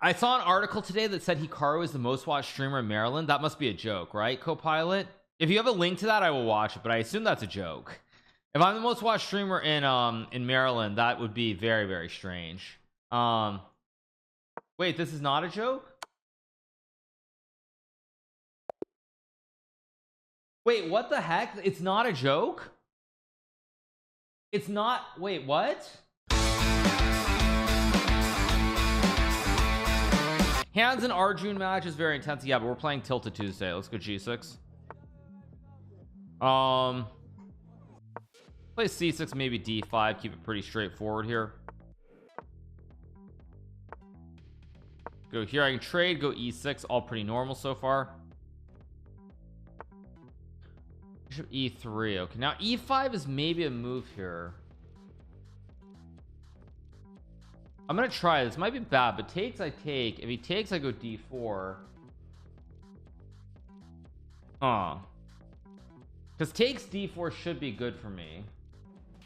I saw an article today that said Hikaru is the most watched streamer in Maryland. That must be a joke, right, Copilot? If you have a link to that, I will watch it, but I assume that's a joke. If I'm the most watched streamer in Maryland, that would be very, very strange. Wait, this is not a joke? Wait, what the heck? It's not a joke? It's not. Wait, what? Hands and Arjun match is very intense. Yeah, but we're playing Tilted Tuesday. Let's go G6. Play C6, maybe D5. Keep it pretty straightforward here. Go here. I can trade. Go E6. All pretty normal so far. Bishop E3. Okay, now E5 is maybe a move here. I'm gonna try this. Might be bad, but takes I take. If he takes, I go D4. Because takes D4 should be good for me.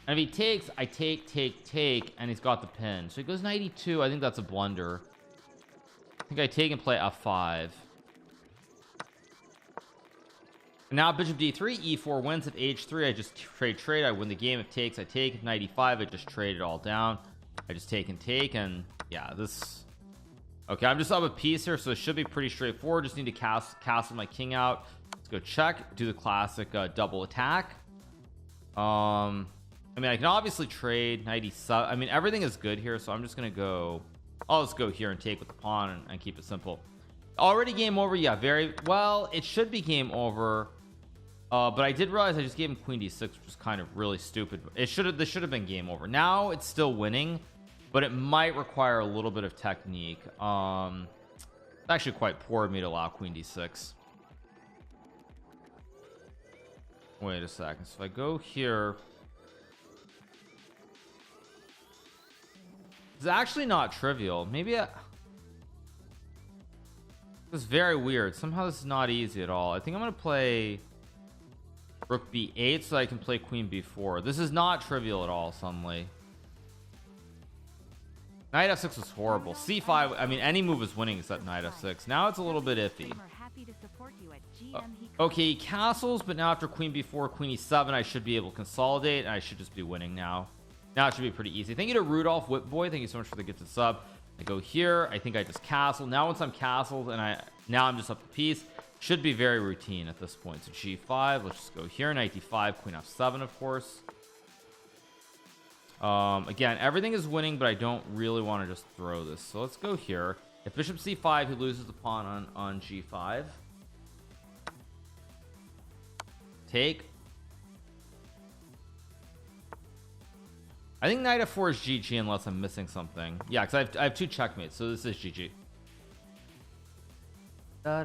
And if he takes, I take, and he's got the pin. So he goes 92. I think that's a blunder. I think I take and play F5. And now bishop D3, E4 wins. If H3, I just trade. I win the game. If takes, I take. If 95, I just trade it all down. I just take, and yeah, this. Okay, I'm just up a piece here, so it should be pretty straightforward. Just need to castle my king out. Let's go check. Do the classic double attack. I mean, I can obviously trade 97. I mean, everything is good here, so I'm just gonna go. I'll just go here and take with the pawn and keep it simple. Already game over. Yeah, very well. It should be game over. But I did realize I just gave him queen d6, which was kind of really stupid. This should have been game over. Now it's still winning, but it might require a little bit of technique. It's actually quite poor of me to allow queen d6. Wait a second. So if I go here, it's actually not trivial. Maybe it's very weird. Somehow this is not easy at all. I think I'm gonna play rook b8 so I can play queen b4. This is not trivial at all. Suddenly knight f6 was horrible. c5, I mean, any move is winning except knight f6. Now it's a little bit iffy. Okay, he castles, but now after queen b4, queen e7, I should be able to consolidate, and I should just be winning now. Now it should be pretty easy. Thank you to Rudolph Whipboy. Thank you so much for the gifted sub. I go here. I think I just castle. Now once I'm castled and now I'm just up a piece, should be very routine at this point. So g5, let's just go here. Knight d5, queen f7, of course. Again, everything is winning, but I don't really want to just throw this. So let's go here. If bishop c5, he loses the pawn on g5. Take. I think knight f4 is GG unless I'm missing something. Yeah, because I have two checkmates, so this is GG. Does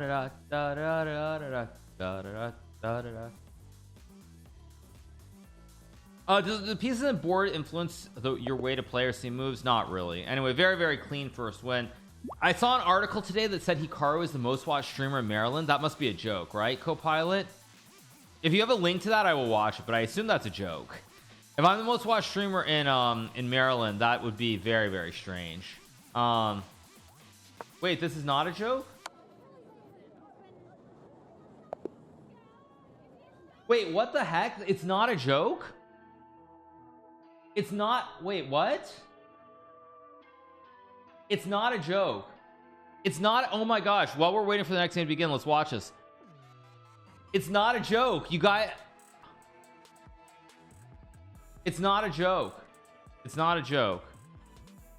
the pieces and board influence your way to play or see moves? Not really. Anyway, very, very clean first win. I saw an article today that said Hikaru is the most watched streamer in Maryland. That must be a joke, right, Copilot? If you have a link to that, I will watch it, but I assume that's a joke. If I'm the most watched streamer in Maryland, that would be very, very strange. Wait, this is not a joke? Wait, what the heck? It's not a joke? It's not. Wait, what? It's not a joke. It's not. Oh my gosh. While we're waiting for the next game to begin, let's watch this. It's not a joke. You guys. It's not a joke. It's not a joke.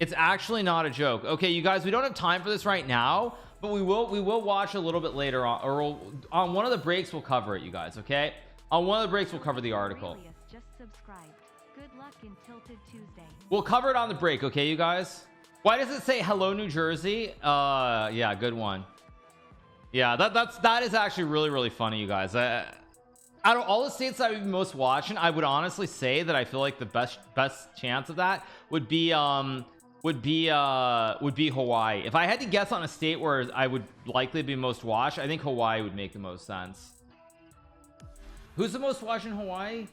It's actually not a joke. Okay, you guys, we don't have time for this right now, but we will watch a little bit later on, or on one of the breaks we'll cover it, you guys. Okay, on one of the breaks we'll cover the article. Just subscribed. Good luck in Tilted Tuesday. We'll cover it on the break. Okay, you guys. Why does it say hello New Jersey? Yeah, good one. Yeah, that is actually really, really funny, you guys. Out of all the states that I would be most watching, I would honestly say that I feel like the best chance of that would be Hawaii. If I had to guess on a state where I would likely be most watched, I think Hawaii would make the most sense. Who's the most watched in Hawaii?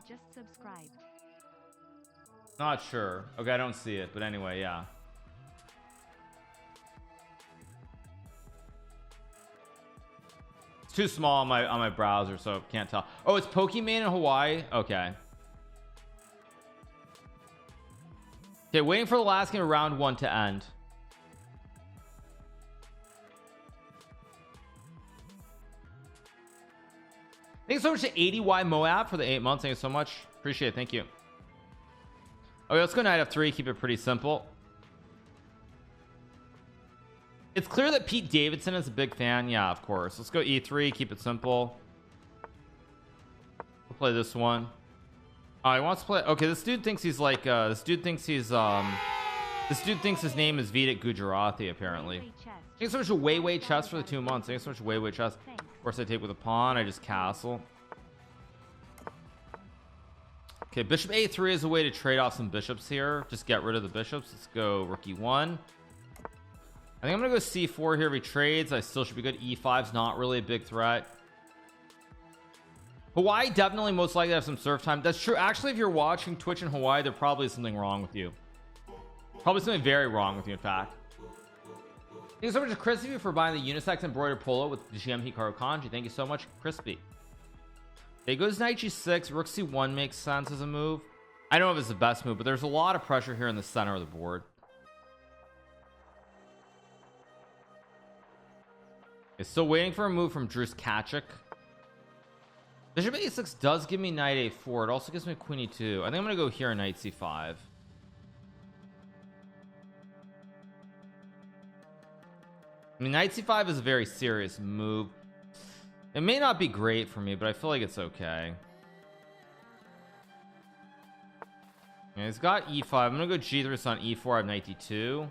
Just subscribed. Not sure. Okay, I don't see it, but anyway, yeah. It's too small on my browser, so can't tell. Oh, it's Pokemon in Hawaii. Okay. Okay, waiting for the last game of round 1 to end. Thanks so much to 80Y Moab for the 8 months. Thank you so much. Appreciate it. Thank you. Okay, let's go knight f3. Keep it pretty simple. It's clear that Pete Davidson is a big fan. Yeah, of course. Let's go e3. Keep it simple. We'll play this one. Oh, he wants to play. Okay, this dude thinks he's like this dude thinks his name is Vidic Gujarati apparently. Thanks so much to Way Chess for the 2 months. Thanks so much to Way Chess. Of course I take with a pawn. I just castle. Okay, bishop a3 is a way to trade off some bishops here. Just get rid of the bishops. Let's go rook e1. I think I'm gonna go c4 here. If he trades, I still should be good. e5's not really a big threat. Hawaii definitely most likely have some surf time. That's true. Actually, if you're watching Twitch in Hawaii, there probably is something wrong with you. Probably something very wrong with you, in fact. Thank you so much to Crispy for buying the unisex embroidered polo with the GMHikaru kanji. Thank you so much, Crispy. Okay, goes knight g6. Rook c1 makes sense as a move. I don't know if it's the best move, but there's a lot of pressure here in the center of the board. Okay, still waiting for a move from Drus Kachik. Bishop a6 does give me knight a4. It also gives me queen e2. I think I'm gonna go here, knight c5. I mean, knight c5 is a very serious move. It may not be great for me, but I feel like it's okay. Yeah, he's got e5. I'm gonna go g3 on e4. I have knight d2.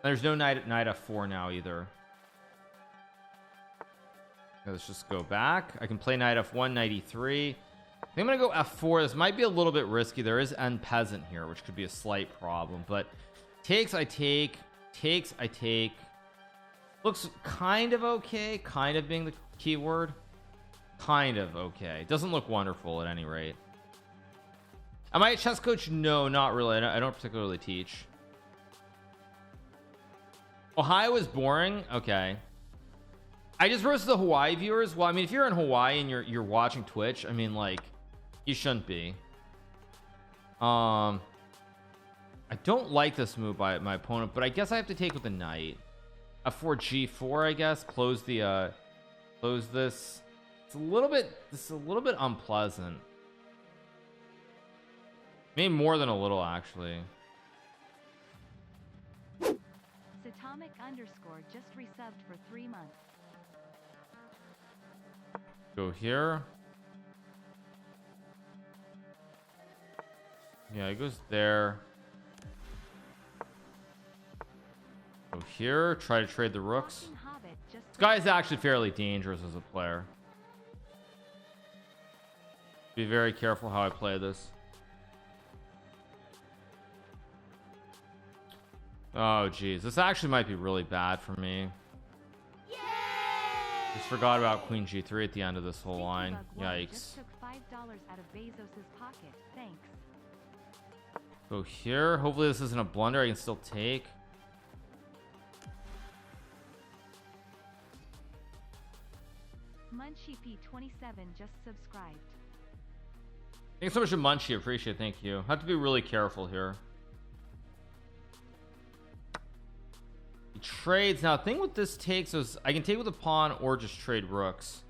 There's no knight f4 now either. Okay, let's just go back. I can play knight f1, knight e3. I think I'm gonna go f4. This might be a little bit risky. There is n peasant here, which could be a slight problem, but takes I take, takes I take. Looks kind of okay, kind of being the keyword. Kind of okay. Doesn't look wonderful at any rate. Am I a chess coach? No, not really. I don't particularly teach. Ohio is boring. Okay. I just roasted the Hawaii viewers. Well, I mean, if you're in Hawaii and you're watching Twitch, I mean, like, you shouldn't be. I don't like this move by my opponent, but I guess I have to take with the knight. f4 g4, I guess. Close the close this. It's a little bit unpleasant. Maybe more than a little, actually. Satomic underscore just resubbed for 3 months. Go here. Yeah, it goes there. Go here. Try to trade the rooks. This guy is actually fairly dangerous as a player. Be very careful how I play this. Oh geez, this actually might be really bad for me. Just forgot about queen g3 at the end of this whole line. Yikes. Go here. Hopefully this isn't a blunder. I can still take. Munchie P27 just subscribed. Thanks so much to Munchie. Appreciate it. Thank you. Have to be really careful here. He trades. Now, the thing with this takes is I can take with a pawn or just trade rooks.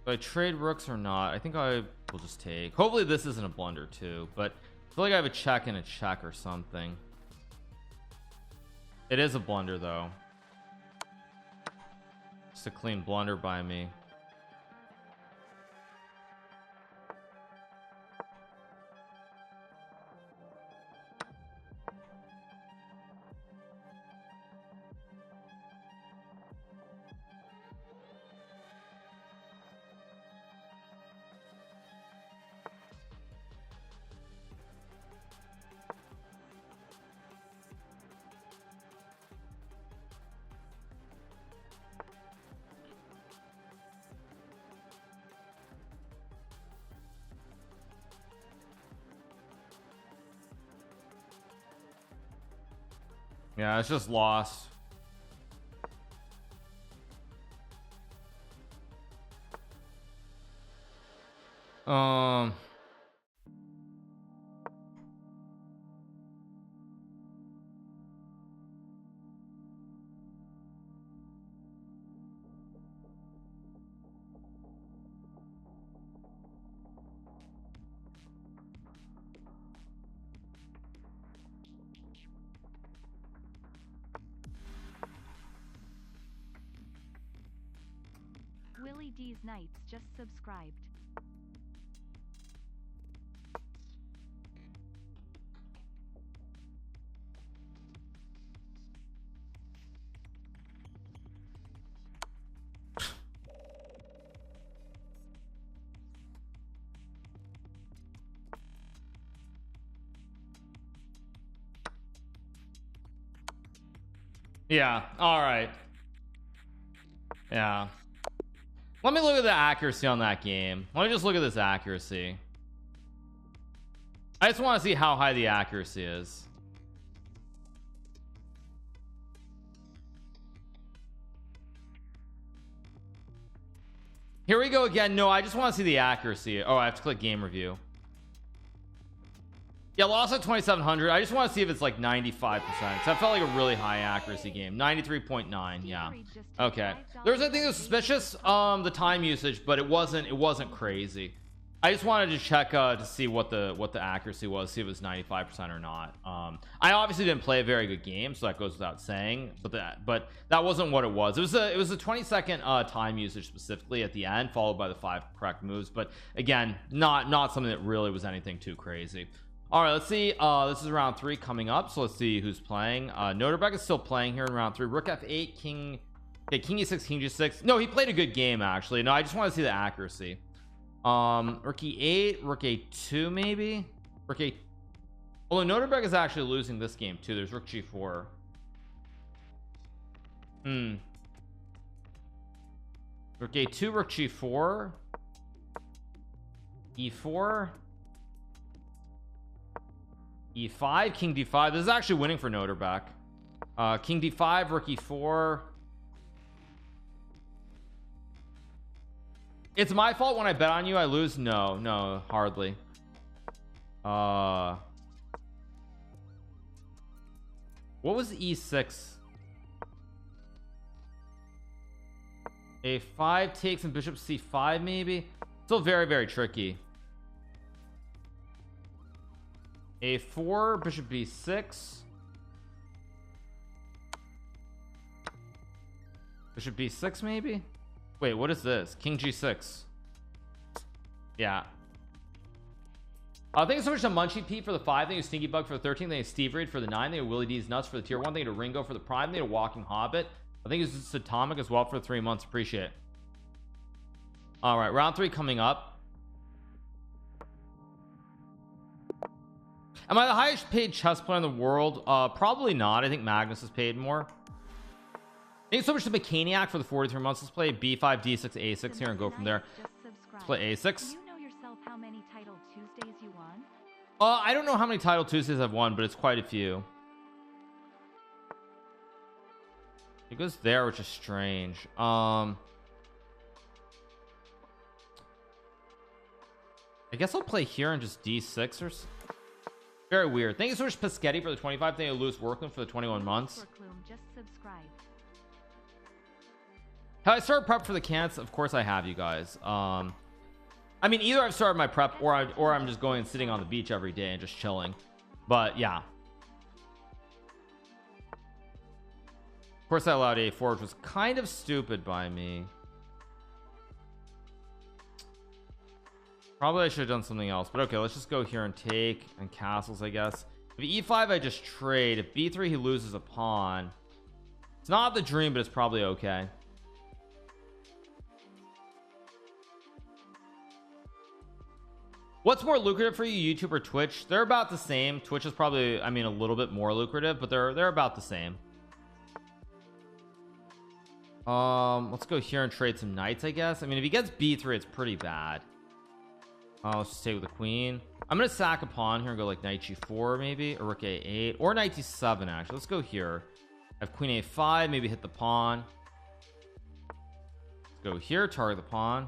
Do I trade rooks or not? I think I will just take. Hopefully this isn't a blunder too, but I feel like I have a check and a check or something. It is a blunder though. Just a clean blunder by me. Yeah, it's just lost. Willie D's Knights just subscribed. Yeah, all right. Yeah, let me look at the accuracy on that game. Let me just look at this accuracy. I just want to see how high the accuracy is. Here we go again. No, I just want to see the accuracy. Oh, I have to click game review. Yeah, lost at 2700. I just want to see if it's like 95%. So that felt like a really high accuracy game. 93.9. Yeah. Okay. There was anything that was suspicious. The time usage, but it wasn't crazy. I just wanted to check to see what the accuracy was, see if it was 95% or not. I obviously didn't play a very good game, so that goes without saying. But that wasn't what it was. It was a 20-second time usage specifically at the end, followed by the 5 correct moves. But again, not something that really was anything too crazy. All right, let's see. This is round 3 coming up, so let's see who's playing. Noterbeck is still playing here in round 3. Rook f8, king e6, king g6. No, he played a good game actually. No, I just want to see the accuracy. Rook e8, rook a2 maybe. Rook a. Although Noterbeck is actually losing this game too. There's rook g4. Rook a2, rook g4, e4, e5, king d5. This is actually winning for Noterbeck. King d5, rook e4. It's my fault when I bet on you I lose. No, hardly. What was e6? a5 takes and bishop c5 maybe. Still very tricky. a4, bishop b6, bishop b6 maybe. Wait, what is this? King g6. Yeah. Thank you so much to Munchie Pete for the 5. Thank you Stinky Bug for the 13. Thank you Steve Reed for the 9. Thank you Willie D's Nuts for the tier 1. Thank you to Ringo for the Prime. Thank you to Walking Hobbit. I think it's Atomic as well for the 3 months. Appreciate it. All right, round 3 coming up. Am I the highest paid chess player in the world? Probably not. I think Magnus is paid more. Thank you so much to Mechaniac for the 43 months. Let's play b5, d6, a6 here and go from there. Let's play a6. Do you know yourself how many Title Tuesdays you won? I don't know how many Title Tuesdays I've won, but it's quite a few. It goes there, which is strange. I guess I'll play here and just d6 or very weird. Thank you so much Pescetti for the 25. Thank you Lewis Workland for the 21 months. Just subscribed. Have I started prep for the cants? Of course I have, you guys. I mean, either I've started my prep or I'm just going and sitting on the beach every day and just chilling. But yeah, of course I allowed a4, which was kind of stupid by me. Probably I should have done something else, but okay, let's just go here and take and castles, I guess. If e5 I just trade. If b3 he loses a pawn. It's not the dream, but it's probably okay. What's more lucrative for you, YouTube or Twitch? They're about the same. Twitch is probably, I mean, a little bit more lucrative, but they're about the same. Let's go here and trade some knights, I guess. I mean, if he gets b3 it's pretty bad. Let's just take with the queen. I'm gonna sack a pawn here and go like knight g4 maybe, or rook a8, or knight d7 actually. Let's go here. I have queen a5, maybe hit the pawn. Let's go here, target the pawn.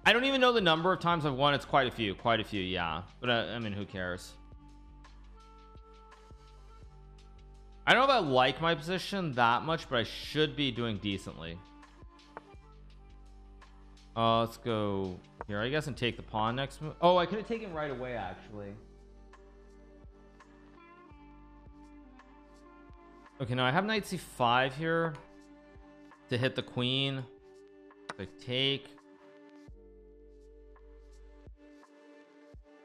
I don't even know the number of times I've won. It's quite a few, yeah, but I mean, who cares? I don't know if I like my position that much, but I should be doing decently. Let's go here, I guess, and take the pawn next move. Oh, I could have taken right away actually. Okay, now I have knight c5 here to hit the queen. I take.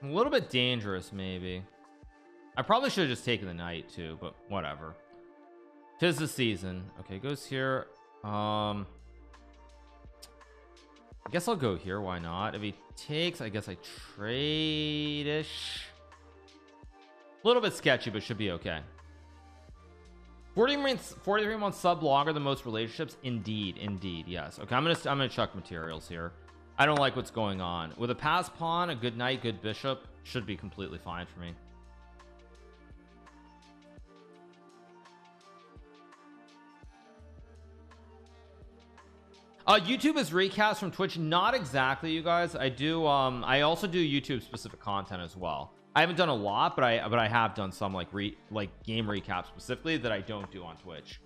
A little bit dangerous maybe. I probably should have just taken the knight too, but whatever. 'Tis the season. Okay, goes here. I guess I'll go here, why not? If he takes, I guess I trade-ish. A little bit sketchy, but should be okay. 43 months sub, longer than most relationships. Indeed, yes. Okay, I'm gonna chuck materials here. I don't like what's going on with a pass pawn, a good knight, good bishop should be completely fine for me. YouTube is recast from Twitch. Not exactly, you guys. I do I also do YouTube specific content as well. I haven't done a lot, but I have done some like game recaps specifically that I don't do on Twitch.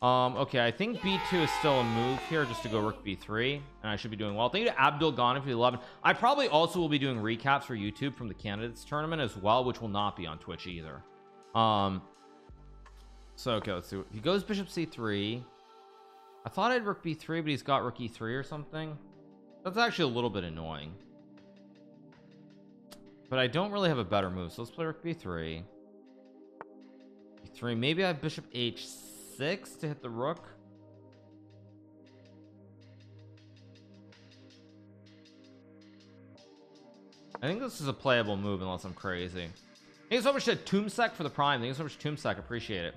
Okay, I think b2 is still a move here, just to go rook b3, and I should be doing well. Thank you to Abdul Ghanem for the 11. I probably also will be doing recaps for YouTube from the candidates tournament as well, which will not be on Twitch either. So okay, let's see. He goes bishop c3. I thought I had rook b3, but he's got rook e3 or something. That's actually a little bit annoying, but I don't really have a better move, so let's play rook b3. b3, maybe I have bishop h6 to hit the rook. I think this is a playable move unless I'm crazy. Thank you so much to Tombsec for the prime. Thank you so much to Tombsec, appreciate it.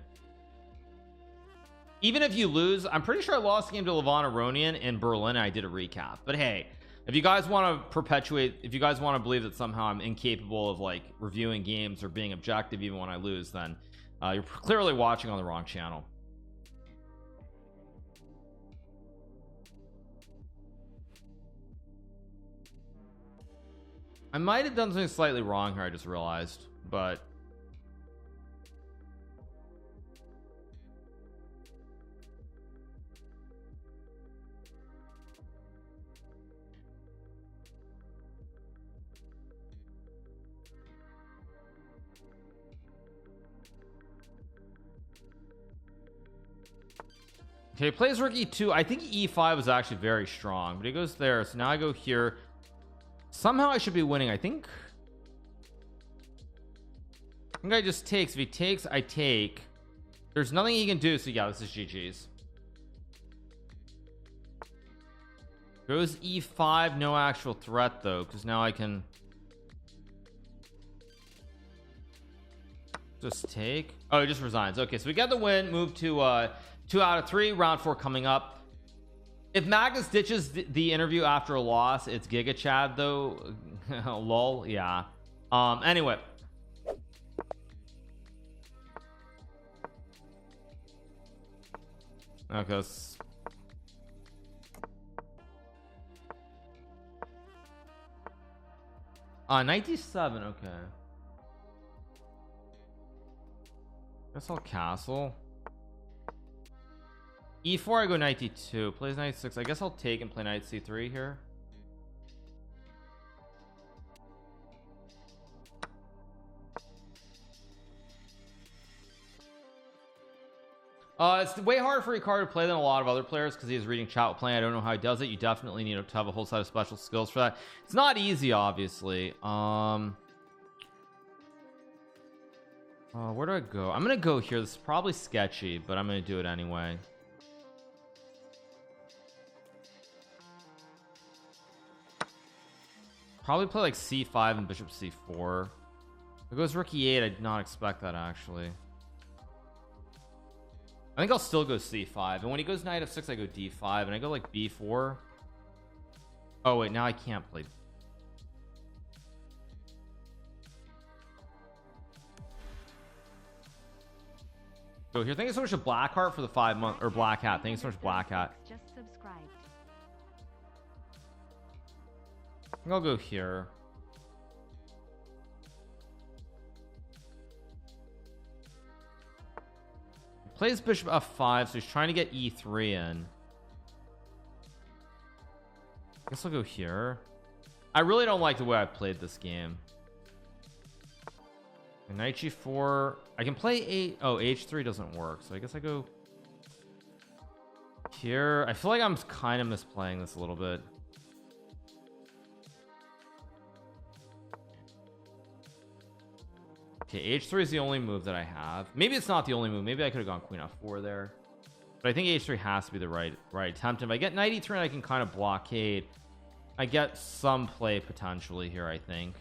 Even if you lose, I'm pretty sure I lost the game to Levon Aronian in Berlin and I did a recap, but hey, if you guys want to perpetuate, if you guys want to believe that somehow I'm incapable of like reviewing games or being objective even when I lose, then you're clearly watching on the wrong channel. I might have done something slightly wrong here, I just realized, but okay, he plays rook e2. I think e5 was actually very strong, but he goes there, so now I go here. Somehow I should be winning. I think I just takes. If he takes, I take. There's nothing he can do, so yeah, this is GG's. Goes e5, no actual threat though, because now I can just take. Oh, he just resigns. Okay, so we got the win. Move to 2 out of 3. Round 4 coming up. If Magnus ditches the interview after a loss, it's Giga Chad though. Lol, yeah. Anyway, okay, 97. Okay, guess I'll castle. e4, I go knight d2, plays knight 6. I guess I'll take and play knight c3 here. It's way harder for Hikaru to play than a lot of other players because he is reading chat while playing. I don't know how he does it. You definitely need to have a whole set of special skills for that. It's not easy, obviously. Where do I go? I'm gonna go here. This is probably sketchy, but I'm gonna do it anyway. Probably play like c5 and bishop c4. It goes rook e8. I did not expect that actually. I think I'll still go c5, and when he goes knight f6 I go d5, and I go like b4. Oh wait, now I can't play. Go here. Thank you so much to Blackheart for the 5 month, or Black Hat. Thank you so much, Black Hat. Just subscribed. I think I'll go here. He plays bishop f5, so he's trying to get e3 in. I guess I'll go here. I really don't like the way I played this game. Knight g4. I can play 8. Oh, h3 doesn't work, so I guess I go here. I feel like I'm kind of misplaying this a little bit. Okay, h3 is the only move that I have. Maybe it's not the only move. Maybe I could have gone queen f4 there, but I think h3 has to be the right attempt. If I get knight e3 and I can kind of blockade, I get some play potentially here, I think.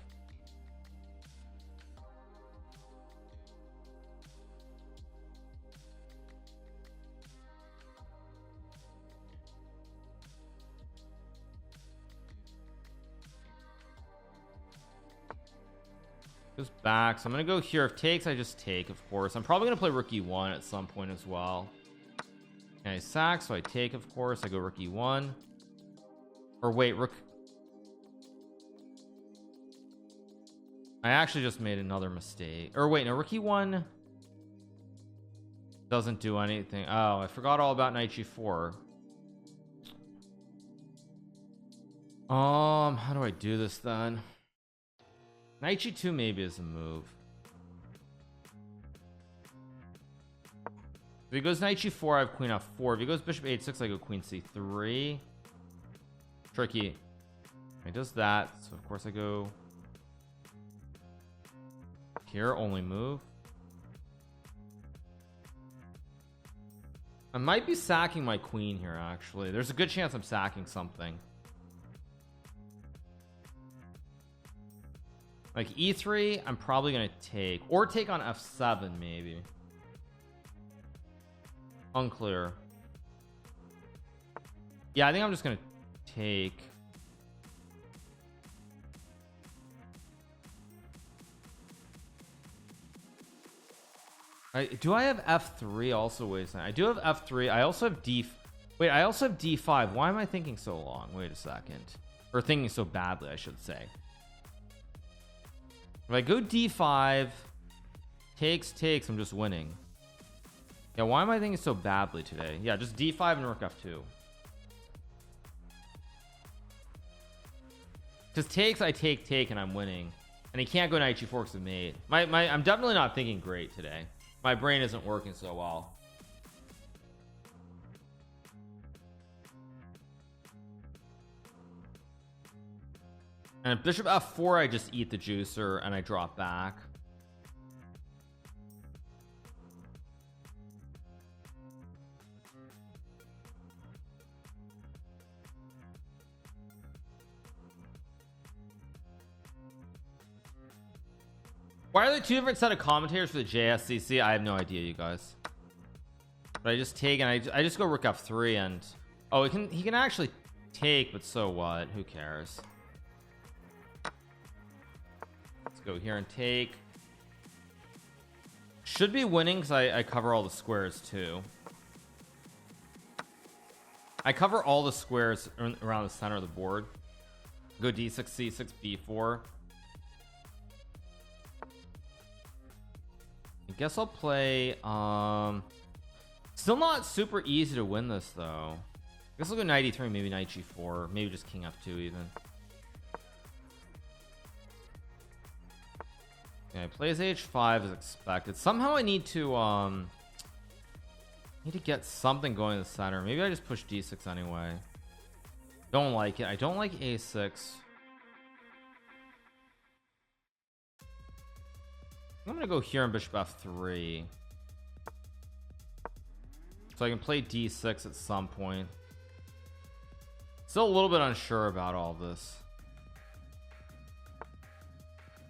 Goes back, so I'm gonna go here. If takes, I just take, of course. I'm probably gonna play rook e1 at some point as well. And I sack, so I take, of course. I go rook e1, or wait, rook. I actually just made another mistake, or wait, no, rook e1 doesn't do anything. Oh, I forgot all about knight g4. How do I do this then? Knight g2 maybe is a move. If he goes knight g4, I have queen f4. If he goes bishop h6, I go queen c3. Tricky. He does that, so of course I go here, only move. I might be sacking my queen here, actually. There's a good chance I'm sacking something. Like e3, I'm probably gonna take, or take on f7 maybe. Unclear. Yeah, I think I'm just gonna take. Do I have f3 also? Wait a second. I do have f3. I also have d. Wait, I also have d5. Why am I thinking so long? Wait a second. Or thinking so badly, I should say. If I go d5, takes, I'm just winning. Yeah, why am I thinking so badly today? Yeah, just d5 and rook f2. Because takes, I take, and I'm winning. And he can't go knight g4 because of mate. I'm definitely not thinking great today. My brain isn't working so well. And bishop f4, I just eat the juicer and I drop back. Why are there two different set of commentators for the JSCC? I have no idea, you guys. But I just take and I just go rook f3 and oh, he can actually take, but so what? Who cares? Let's go here and take. Should be winning because I cover all the squares too. I cover all the squares around the center of the board. Go d6, c6, b4. I guess I'll play still not super easy to win this though. I guess I'll go knight e3, maybe knight g4, maybe just king f2 even. Yeah, he plays h5 as expected. Somehow I need to get something going in the center. Maybe I just push d6 anyway. Don't like it. I don't like a6. I'm gonna go here on bishop f3 so I can play d6 at some point. Still a little bit unsure about all this.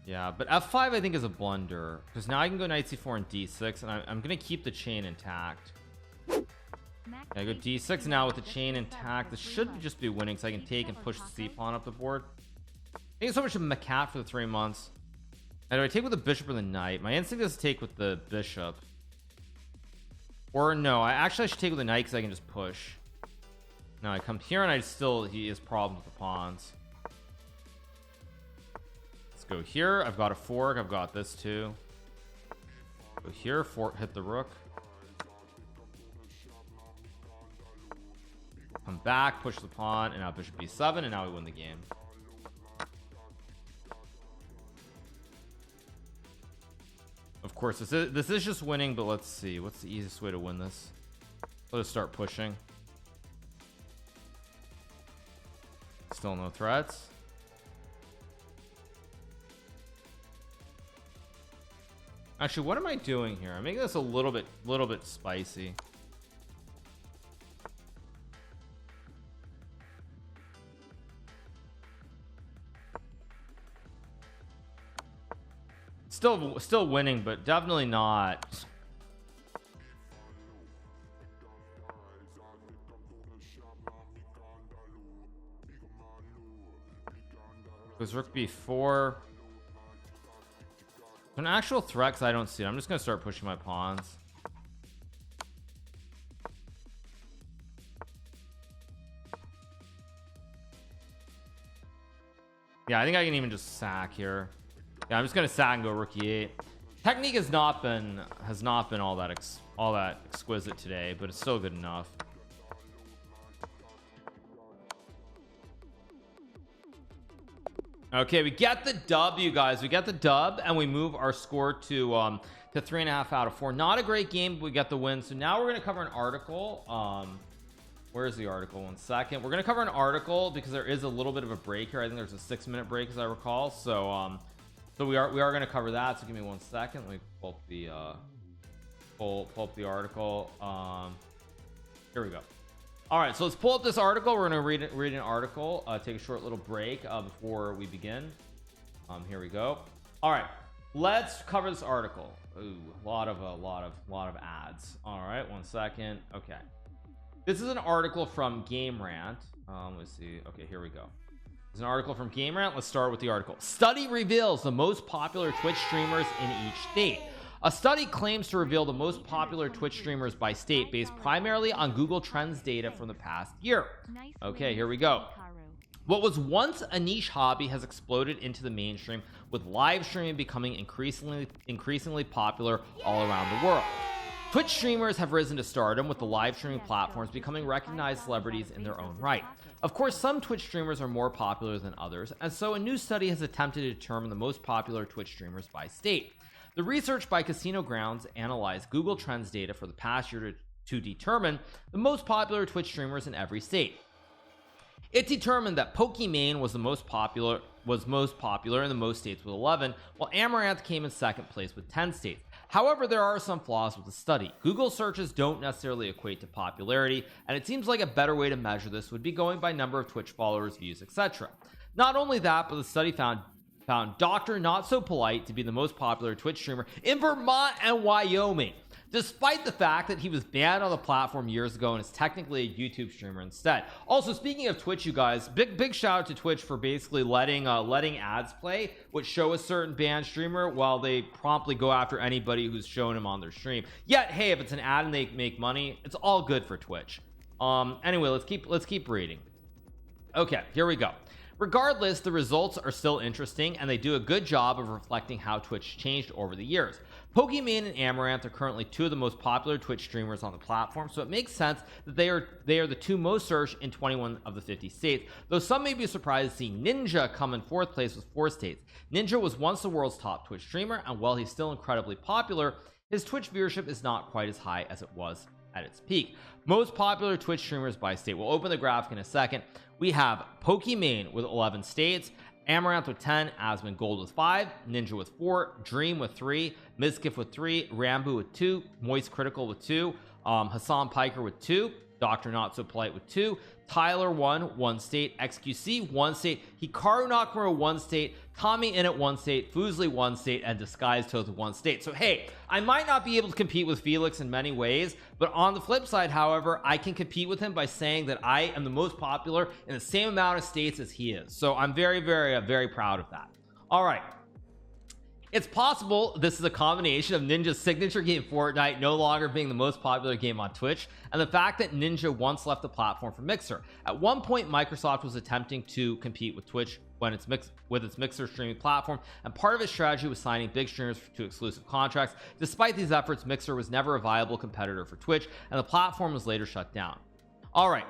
Yeah, but f5 I think is a blunder because now I can go knight c4 and d6 and I'm gonna keep the chain intact. I go d6 now with the chain intact. This should just be winning, so I can take and push the c pawn up the board. Thank you so much to Macat for the 3 months. Now, do I take with the bishop or the knight? My instinct is to take with the bishop. Or no, I should take with the knight because I can just push. Now I come here and he has problems with the pawns. Let's go here. I've got a fork. I've got this too. Go here, hit the rook. Come back, push the pawn, and now bishop b7, and now we win the game. Of course, this is just winning, but let's see. What's the easiest way to win this? Let's start pushing. Still no threats. Actually, what am I doing here? I'm making this a little bit spicy. Still winning, but definitely not. Goes rook b4. An actual threat, 'cause I don't see it. I'm just gonna start pushing my pawns. Yeah, I think I can even just sack here. Yeah, I'm just gonna sack and go rook e8. Technique has not been all that exquisite today, but it's still good enough. Okay, we get the W, guys. We get the dub, and we move our score to 3.5 out of 4. Not a great game, but we get the win. So now we're gonna cover an article. Where's the article? 1 second. We're gonna cover an article because there is a little bit of a break here. I think there's a 6-minute break, as I recall. So so we are going to cover that. So give me 1 second. Let me pull up the pull up the article. Here we go. All right, so let's pull up this article. We're going to read an article. Take a short little break before we begin. Here we go. All right, let's cover this article. Ooh, a lot of ads. All right, 1 second. Okay, this is an article from Game Rant. Let's see. Okay, here we go. There's an article from Game Rant. Let's start with the article. Study reveals the most popular Twitch streamers in each state. A study claims to reveal the most popular Twitch streamers by state based primarily on Google Trends data from the past year. Okay, here we go. What was once a niche hobby has exploded into the mainstream, with live streaming becoming increasingly popular all around the world. Twitch streamers have risen to stardom, with the live streaming platforms becoming recognized celebrities in their own right. Of course, some Twitch streamers are more popular than others, and so a new study has attempted to determine the most popular Twitch streamers by state. The research by Casino Grounds analyzed Google Trends data for the past year to determine the most popular Twitch streamers in every state. It determined that Pokimane was most popular in the most states with 11, while Amaranth came in second place with 10 states. However, there are some flaws with the study. Google searches don't necessarily equate to popularity, and it seems like a better way to measure this would be going by number of Twitch followers, views, etc. Not only that, but the study found Dr. Not So Polite to be the most popular Twitch streamer in Vermont and Wyoming, despite the fact that he was banned on the platform years ago and is technically a YouTube streamer instead. Also, speaking of Twitch, you guys, big shout out to Twitch for basically letting ads play which show a certain banned streamer while they promptly go after anybody who's showing him on their stream. Yet, hey, if it's an ad and they make money, it's all good for Twitch. Anyway, let's keep reading. Okay, here we go. Regardless, the results are still interesting, and they do a good job of reflecting how Twitch changed over the years. Pokimane and Amaranth are currently two of the most popular Twitch streamers on the platform, so it makes sense that they are the two most searched in 21 of the 50 states, though some may be surprised to see Ninja come in 4th place with 4 states. Ninja was once the world's top Twitch streamer, and while he's still incredibly popular, his Twitch viewership is not quite as high as it was at its peak. Most popular Twitch streamers by state. We'll open the graphic in a second. We have Pokimane with 11 states, Amaranth with 10, Asmon Gold with 5, Ninja with 4, Dream with 3, Mizkif with 3, Rambo with 2, Moist Critical with 2, Hassan Piker with 2, Dr. Not So Polite with 2, Tyler 1 state, XQC 1 state, Hikaru Nakamura 1 state, Tommy in at 1 state, Fuslie 1 state, and Disguised Toast 1 state. So hey, I might not be able to compete with Felix in many ways, but on the flip side, however, I can compete with him by saying that I am the most popular in the same amount of states as he is. So I'm very proud of that. All right, it's possible this is a combination of Ninja's signature game Fortnite no longer being the most popular game on Twitch and the fact that Ninja once left the platform for Mixer. At one point, Microsoft was attempting to compete with Twitch when its Mixer streaming platform, and part of its strategy was signing big streamers to exclusive contracts. Despite these efforts, Mixer was never a viable competitor for Twitch, and the platform was later shut down. All right,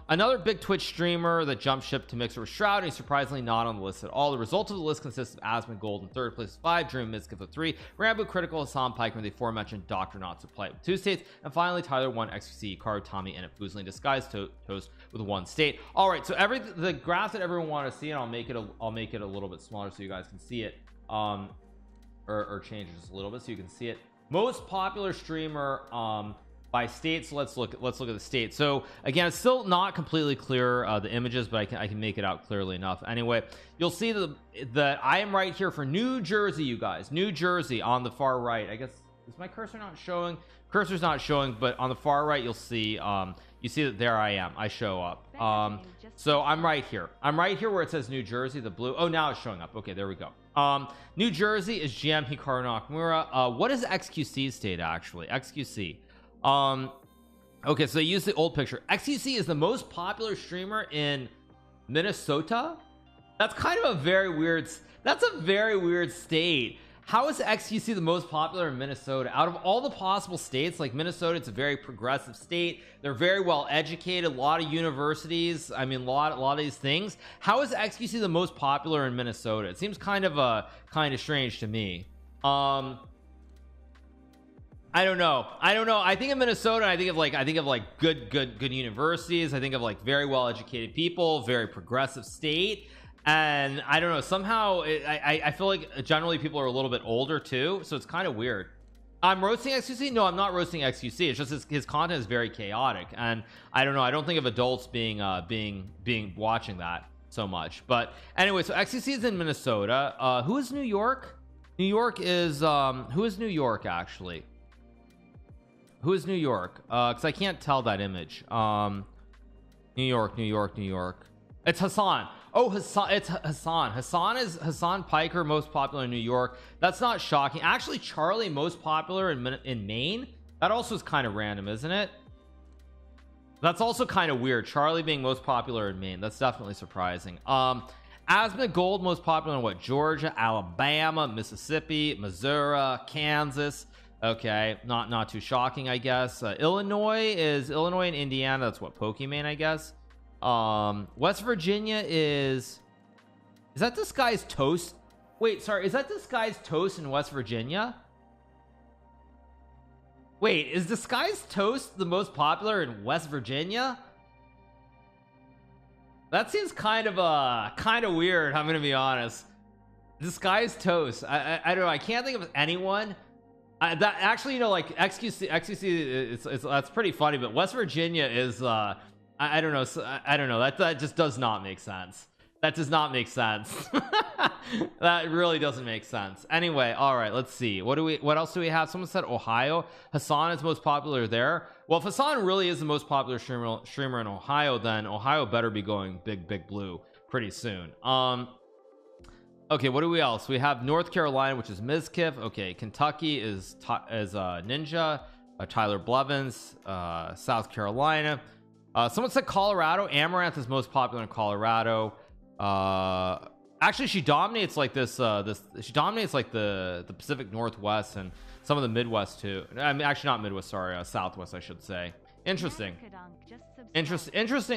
another big Twitch streamer that jumped ship to Mixer was Shroud, and he's surprisingly not on the list at all. The result of the list consists of Asmund Gold in 3rd place with 5, Dream Mizkif with 3, Rambo Critical, Hassan Piker, and the aforementioned Dr. Not So Polite with 2 states, and finally Tyler 1, XQC, Hikaru, Tommy, and Fuslie, and Disguised Toast with 1 state. All right, so the graph that everyone wanted to see, and I'll make it a little bit smaller so you guys can see it, or change it just a little bit so you can see it. Most popular streamer by state. So let's look at the state. So again, it's still not completely clear, the images, but I can make it out clearly enough. Anyway, you'll see that I am right here for New Jersey, you guys. New Jersey on the far right. I guess, is my cursor not showing? Cursor's not showing, but on the far right you'll see you see that there I am. I show up. So I'm right here where it says New Jersey, the blue. Oh, now it's showing up. Okay, there we go. New Jersey is GMHikaru Nakamura. What is XQC state actually? XQC. Okay, so use the old picture. XQC is the most popular streamer in Minnesota. That's kind of a very weird state. How is XQC the most popular in Minnesota? Out of all the possible states, like Minnesota, it's a very progressive state. They're very well educated, a lot of universities. I mean, a lot of these things. How is XQC the most popular in Minnesota? It seems kind of strange to me. I don't know. I think of Minnesota, I think of like good universities. I think of like very well educated people, very progressive state. And I don't know, somehow I feel like generally people are a little bit older too, so it's kind of weird. I'm roasting XQC. No, I'm not roasting XQC. It's just his content is very chaotic, and I don't know, I don't think of adults being watching that so much. But anyway, so XQC is in Minnesota. Who is New York? New York is who is New York actually? Who is New York? Because I can't tell that image. New York. It's Hassan. Oh, Hassan. It's Hassan. Hassan Piker, most popular in New York. That's not shocking. Actually, Charlie, most popular in Maine. That also is kind of random, isn't it? That's also kind of weird. Charlie being most popular in Maine. That's definitely surprising. Asmund Gold, most popular in what? Georgia, Alabama, Mississippi, Missouri, Kansas. Okay, not too shocking, I guess. Illinois and Indiana. That's what, Pokemon, I guess. West Virginia is that Disguised Toast? Wait, sorry, is that Disguised Toast in West Virginia? Wait, is Disguised Toast the most popular in West Virginia? That seems kind of weird, I'm gonna be honest. Disguised Toast, I don't know, I can't think of anyone that actually, you know, like XQC that's pretty funny, but West Virginia is I don't know. I don't know. That just does not make sense. That does not make sense. That really doesn't make sense. Anyway, all right. Let's see. What else do we have? Someone said Ohio. Hassan is most popular there. Well, if Hassan really is the most popular streamer in Ohio, then Ohio better be going big blue pretty soon. Okay. What do we else? We have North Carolina, which is Mizkif. Okay. Kentucky is Ninja. Tyler Blevins. South Carolina. Someone said Colorado. Amaranth is most popular in Colorado. Actually, she dominates like she dominates like the Pacific Northwest and some of the Midwest too. I mean, actually not Midwest, sorry, Southwest, I should say. Interesting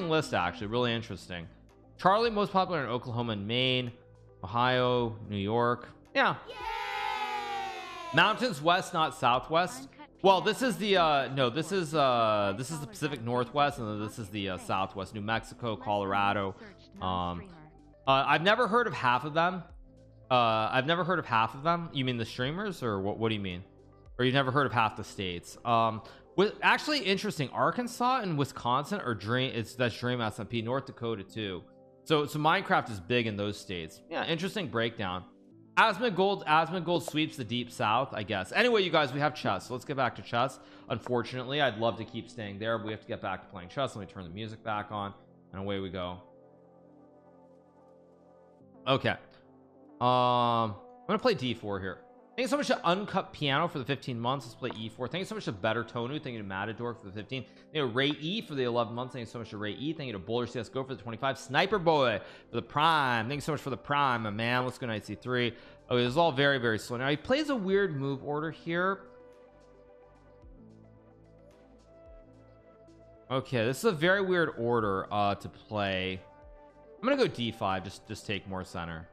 list, actually, really interesting. Charlie, most popular in Oklahoma and Maine, Ohio, New York. Yeah. Yay! Mountains West, not Southwest. Well, this is the no, this is the Pacific Northwest, and then this is the Southwest. New Mexico, Colorado. I've never heard of half of them. You mean the streamers, or what do you mean? Or you've never heard of half the states? With actually interesting, Arkansas and Wisconsin are that's Dream SMP. North Dakota too. So Minecraft is big in those states. Yeah, interesting breakdown. Asmongold sweeps the deep south, I guess. Anyway, you guys, we have chess, so let's get back to chess. Unfortunately, I'd love to keep staying there, but we have to get back to playing chess. Let me turn the music back on, and away we go. Okay. I'm gonna play d4 here. Thank you so much to Uncut Piano for the 15 months. Let's play e4. Thank you so much to Better Tonu. Thank you to Matador for the 15. Thank you to Ray E for the 11 months. Thank you so much to Ray E. Thank you to Bowler CSGO for the 25. Sniper Boy for the Prime. Thank you so much for the Prime, my man. Let's go knight c3. Okay, this is all very, very slow. Now he plays a weird move order here. Okay, this is a very weird order to play. I'm gonna go d5. Just take more center.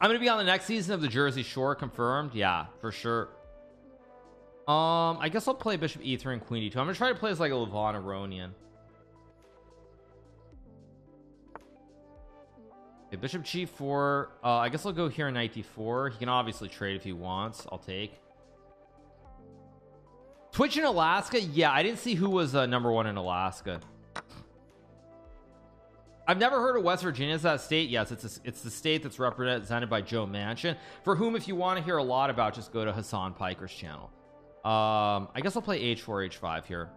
I'm gonna be on the next season of the Jersey Shore, confirmed. Yeah, for sure. I guess I'll play bishop e3 and queen d2. I'm gonna try to play as like a Levon Aronian. Okay, bishop g4. I guess I'll go here knight d4. He can obviously trade if he wants. I'll take. Twitch in Alaska. Yeah, I didn't see who was #1 in Alaska. I've never heard of West Virginia as that state. Yes, it's the state that's represented by Joe Manchin, for whom, if you want to hear a lot about, just go to Hassan Piker's channel. I guess I'll play h4 h5 here.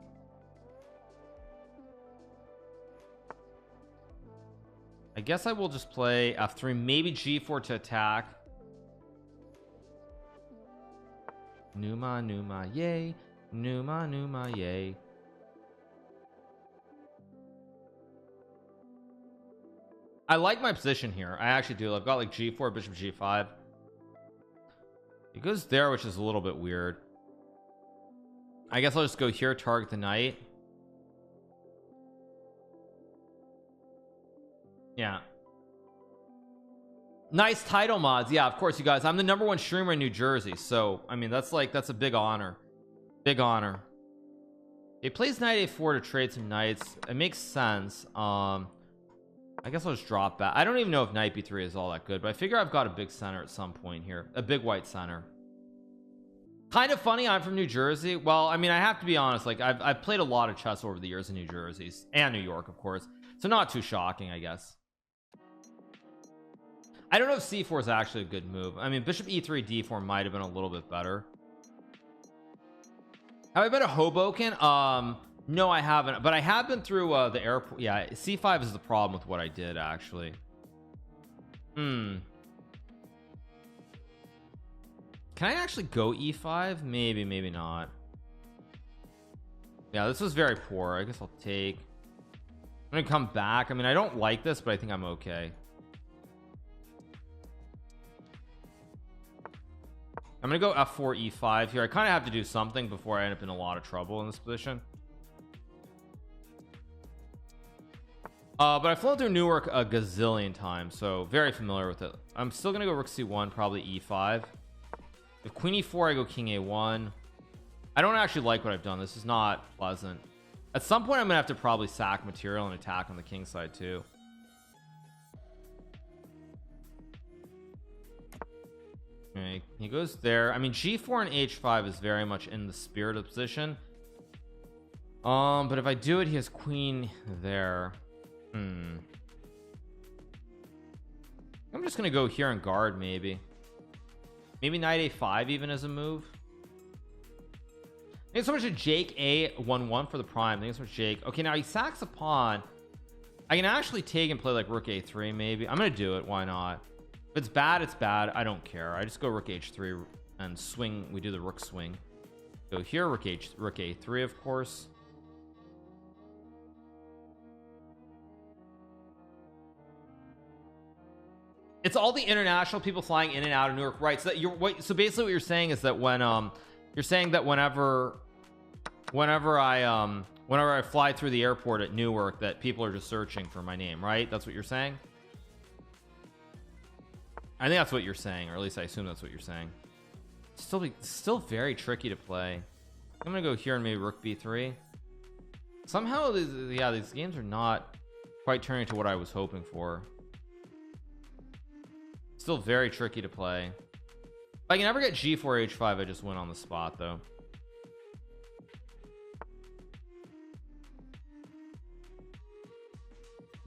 I guess I will just play f3, maybe g4 to attack. Numa yay, Numa yay. I like my position here. I actually do. I've got like g4, bishop g5. He goes there, which is a little bit weird. I guess I'll just go here, target the knight. Yeah. Nice title mods. Yeah, of course, you guys. I'm the #1 streamer in New Jersey, so I mean that's a big honor. Big honor. He plays knight a4 to trade some knights. It makes sense. I guess I'll just drop back. I don't even know if knight b3 is all that good, but I figure I've got a big center at some point here, a big white center. Kind of funny, I'm from New Jersey. Well, I mean, I have to be honest, like I've played a lot of chess over the years in New Jersey and New York, of course, so not too shocking, I guess. I don't know if c4 is actually a good move. I mean, bishop e3 d4 might have been a little bit better. Have I been to Hoboken? No, I haven't, but I have been through the airport. Yeah, c5 is the problem with what I did, actually. Can I actually go e5? Maybe not. Yeah, this was very poor. I guess I'll take. I'm gonna come back. I mean, I don't like this, but I think I'm okay. I'm gonna go f4 e5 here. I kind of have to do something before I end up in a lot of trouble in this position. But I've flown through Newark a gazillion times, so very familiar with it. I'm still gonna go rook c1, probably e5. If queen e4, I go king a1. I don't actually like what I've done. This is not pleasant. At some point I'm gonna have to probably sack material and attack on the king side too. Okay, he goes there. I mean, g4 and h5 is very much in the spirit of the position. But if I do it, he has queen there. I'm just gonna go here and guard. Maybe knight a5 even as a move. Thanks so much to Jake A11 for the prime. Thanks so much, Jake. Okay, now he sacks a pawn. I can actually take and play like rook a3. Maybe I'm gonna do it. Why not? If it's bad, it's bad. I don't care. I just go rook h3 and swing. We do the rook swing. Go here, rook a3, of course. It's all the international people flying in and out of Newark, right? So that so basically what you're saying is that when you're saying that whenever I fly through the airport at Newark, that people are just searching for my name, right? That's what you're saying. I think that's what you're saying, or at least I assume that's what you're saying. Still very tricky to play. I'm gonna go here and maybe rook b3. Somehow these games are not quite turning to what I was hoping for. Still very tricky to play. If I can ever get g4 h5, I just win on the spot though.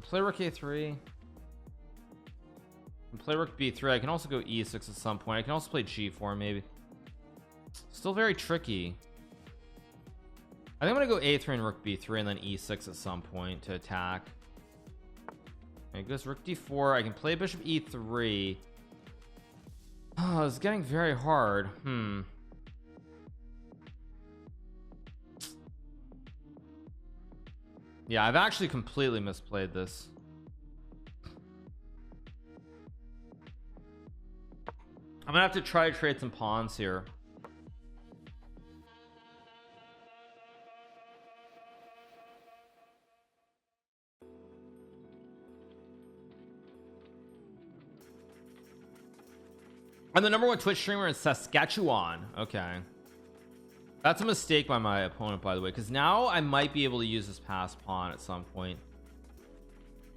Play rook a3. Play rook b3. I can also go e6 at some point. I can also play g4 maybe. Still very tricky. I think I'm gonna go a3 and rook b3 and then e6 at some point to attack. Okay, it goes rook d4. I can play bishop e3. Oh, it's getting very hard. Yeah, I've actually completely misplayed this. I'm gonna have to try to trade some pawns here. I'm the #1 Twitch streamer in Saskatchewan. Okay, that's a mistake by my opponent, by the way, because now I might be able to use this pass pawn at some point.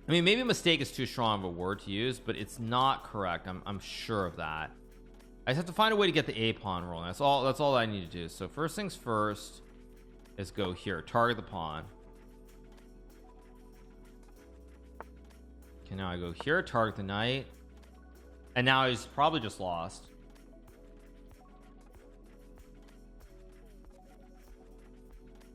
I mean, maybe mistake is too strong of a word to use, but it's not correct. I'm sure of that. I just have to find a way to get the a pawn rolling. That's all I need to do. So first things first is go here, target the pawn. Okay, now I go here, target the knight, and now he's probably just lost.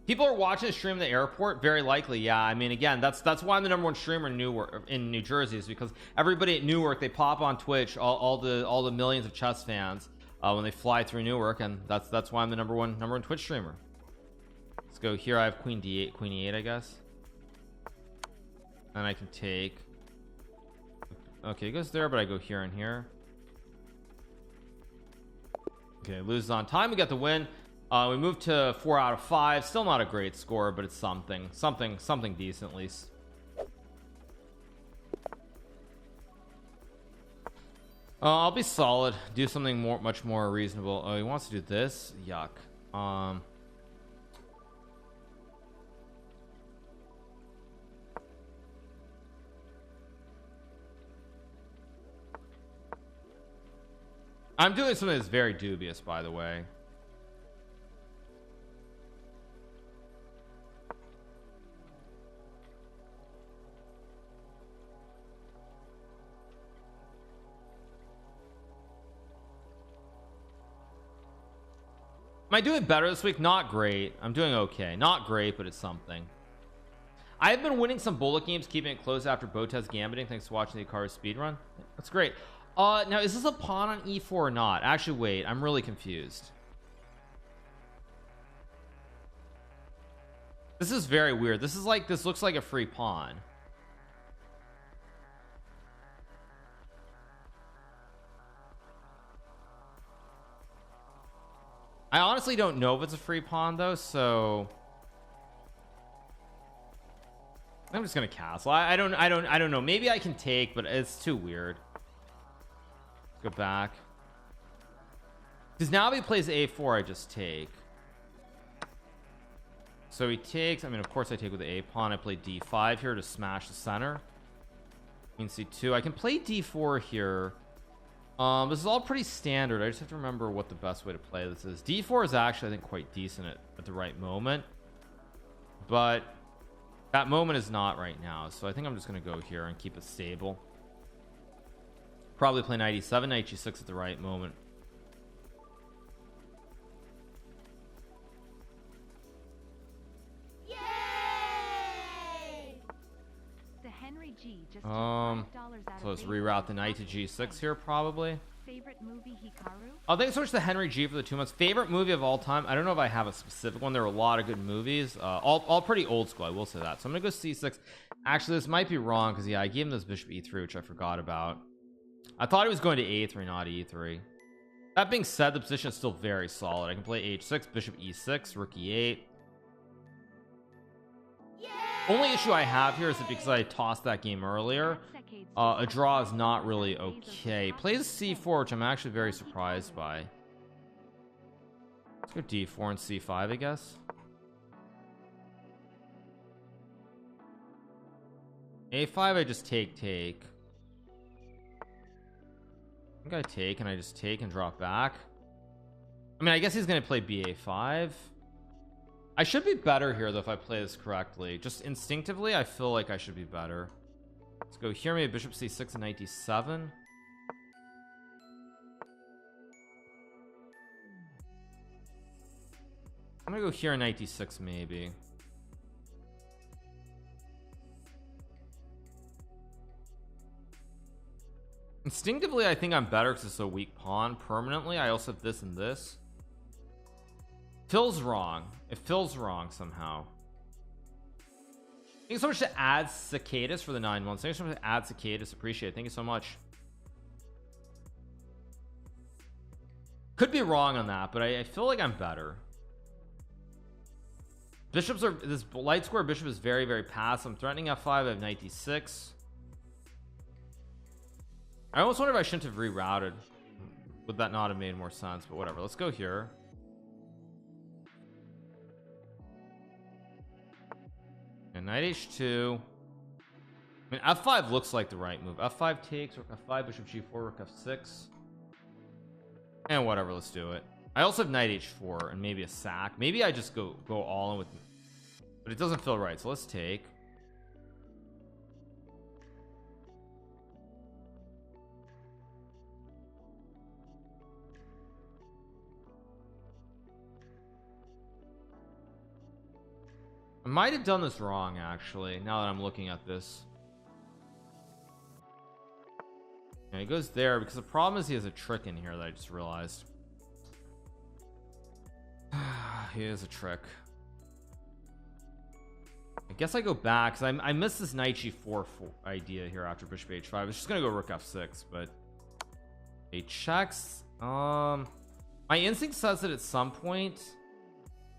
People are watching the stream in the airport, very likely. Yeah, I mean, again, that's why I'm the #1 streamer in Newark, in New Jersey, is because everybody at Newark, they pop on Twitch, all the millions of chess fans when they fly through Newark, and that's why I'm the number one Twitch streamer. Let's go here. I have queen d8, queen e8, I guess, and I can take. Okay, it goes there, but I go here and here. Okay, loses on time. We got the win. We moved to 4 out of 5. Still not a great score, but it's something decent at least. I'll be solid. Do something much more reasonable. Oh, he wants to do this. Yuck. I'm doing something that's very dubious, by the way. Am I doing better this week? Not great. I'm doing okay. Not great, but it's something. I've been winning some bullet games, keeping it close after Botez gambiting. Thanks for watching the Hikaru speedrun. That's great. Now is this a pawn on e4 or not? Actually, wait, I'm really confused. This is very weird. This looks like a free pawn. I honestly don't know if it's a free pawn though, so I'm just gonna castle. I don't know. Maybe I can take, but it's too weird. Let's go back, because now if he plays a4, I just take. So he takes. I mean, of course I take with the a pawn. I play d5 here to smash the center. Queen c2. I can play d4 here. This is all pretty standard. I just have to remember what the best way to play this is. d4 is actually, I think, quite decent at the right moment, but that moment is not right now, so I think I'm just going to go here and keep it stable. Probably play knight e7, knight g6 at the right moment. So let's reroute the knight to g6 here, probably. Favorite movie, Hikaru? I'll think switch to Henry G for the 2 months. Favorite movie of all time? I don't know if I have a specific one. There are a lot of good movies, all pretty old school, I will say that. So I'm gonna go c6. Actually, this might be wrong, because yeah, I gave him this bishop e3, which I forgot about. I thought he was going to a3, not e3. That being said, the position is still very solid. I can play h6, bishop e6, rook e8. Only issue I have here is that because I tossed that game earlier, a draw is not really okay. Plays c4, which I'm actually very surprised by. Let's go d4 and c5, I guess. a5, I just take. I think I take, and I just take and drop back. I mean, I guess he's going to play ba5. I should be better here though if I play this correctly. Just instinctively I feel like I should be better. Let's go here. Maybe bishop c6 and knight d7. I'm gonna go here and knight d6 maybe. Instinctively I think I'm better because it's a weak pawn. Permanently I also have this and this. Feels wrong. It feels wrong somehow. Thank you so much to add cicadas for the 9 months. Thank you so much to add cicadas. Appreciate it. Thank you so much. Could be wrong on that, but I feel like I'm better. Bishops are, this light square bishop is very, very passive. I'm threatening f5. I have knight d6. I almost wonder if I shouldn't have rerouted. Would that not have made more sense? But whatever. Let's go here. And knight h2. I mean, f5 looks like the right move. f5 takes, rook f5, bishop g4, rook f6. And whatever, let's do it. I also have knight h4 and maybe a sack. Maybe I just go all in with, but it doesn't feel right. So let's take. I might have done this wrong actually, now that I'm looking at this. Yeah, he goes there because the problem is he has a trick in here that I just realized. He has a trick. I guess I go back because I missed this knight g4 idea here after bishop h5. I was just gonna go rook f6, but he checks. My instinct says that at some point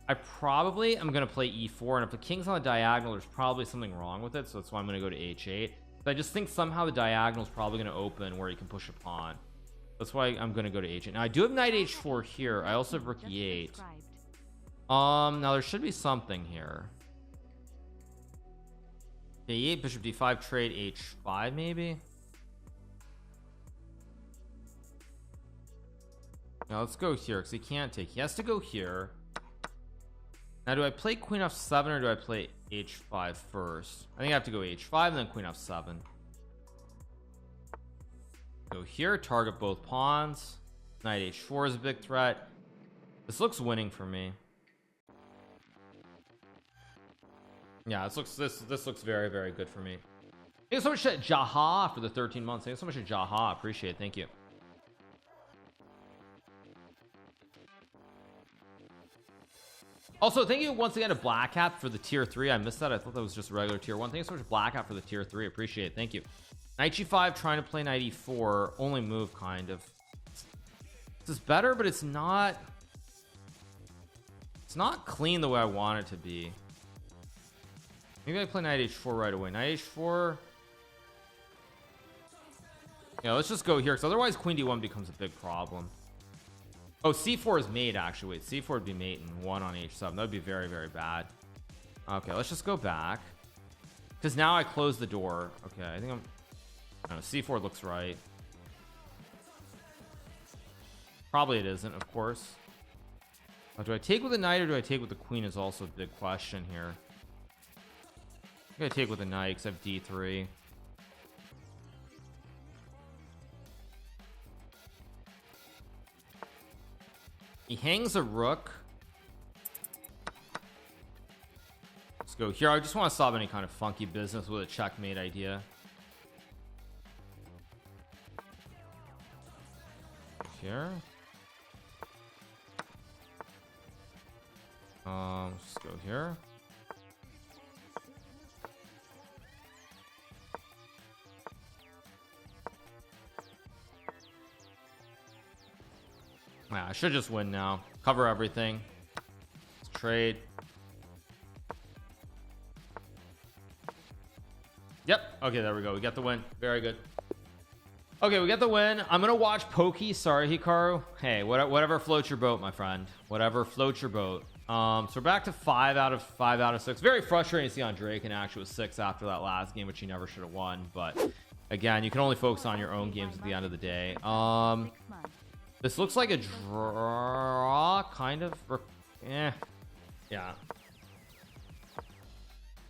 I probably am going to play e4, and if the king's on the diagonal there's probably something wrong with it, so that's why I'm going to go to h8. But I just think somehow the diagonal is probably going to open where you can push a pawn. That's why I'm going to go to h8. Now I do have knight h4 here. I also have rook e8. Now there should be something here. e8, bishop d5, trade h5 maybe. Now let's go here because he can't take. He has to go here. Now do I play queen f7 or do I play h5 first? I think I have to go h5 and then queen f7. Go here, target both pawns. Knight h4 is a big threat. This looks winning for me. Yeah, this looks very, very good for me. Thank you so much to Jaha for the 13 months. Thank you so much to Jaha. Appreciate it. Thank you. Also, thank you once again to Black Hat for the tier 3. I missed that. I thought that was just regular tier 1. Thank you so much to Black Hat for the tier 3. Appreciate it. Thank you. Knight g5, trying to play knight e4. Only move, kind of. This is better, but it's not clean the way I want it to be. Maybe I play knight h4 right away. Knight h4. Yeah, let's just go here, because otherwise queen d1 becomes a big problem. Oh, c4 is mate actually. Wait, c4 would be mate and 1 on h7. That would be very, very bad. Okay, let's just go back, because now I close the door. Okay, I think I don't know, c4 looks right. Probably it isn't, of course. Do I take with the knight or do I take with the queen is also a big question here. I'm gonna take with the knight because I have d3. He hangs a rook. Let's go here. I just want to solve any kind of funky business with a checkmate idea. Here. Let's go here. Yeah, I should just win now. Cover everything. Let's trade. Yep. Okay, there we go. We got the win. Very good. Okay, we got the win. I'm gonna watch Pokey. Sorry, Hikaru. Hey, whatever floats your boat, my friend. Whatever floats your boat. So we're back to 5 out of 6. Very frustrating to see on Drake, and actually was 6 after that last game, which he never should have won. But again, you can only focus on your own games at the end of the day. This looks like a draw, kind of. Yeah.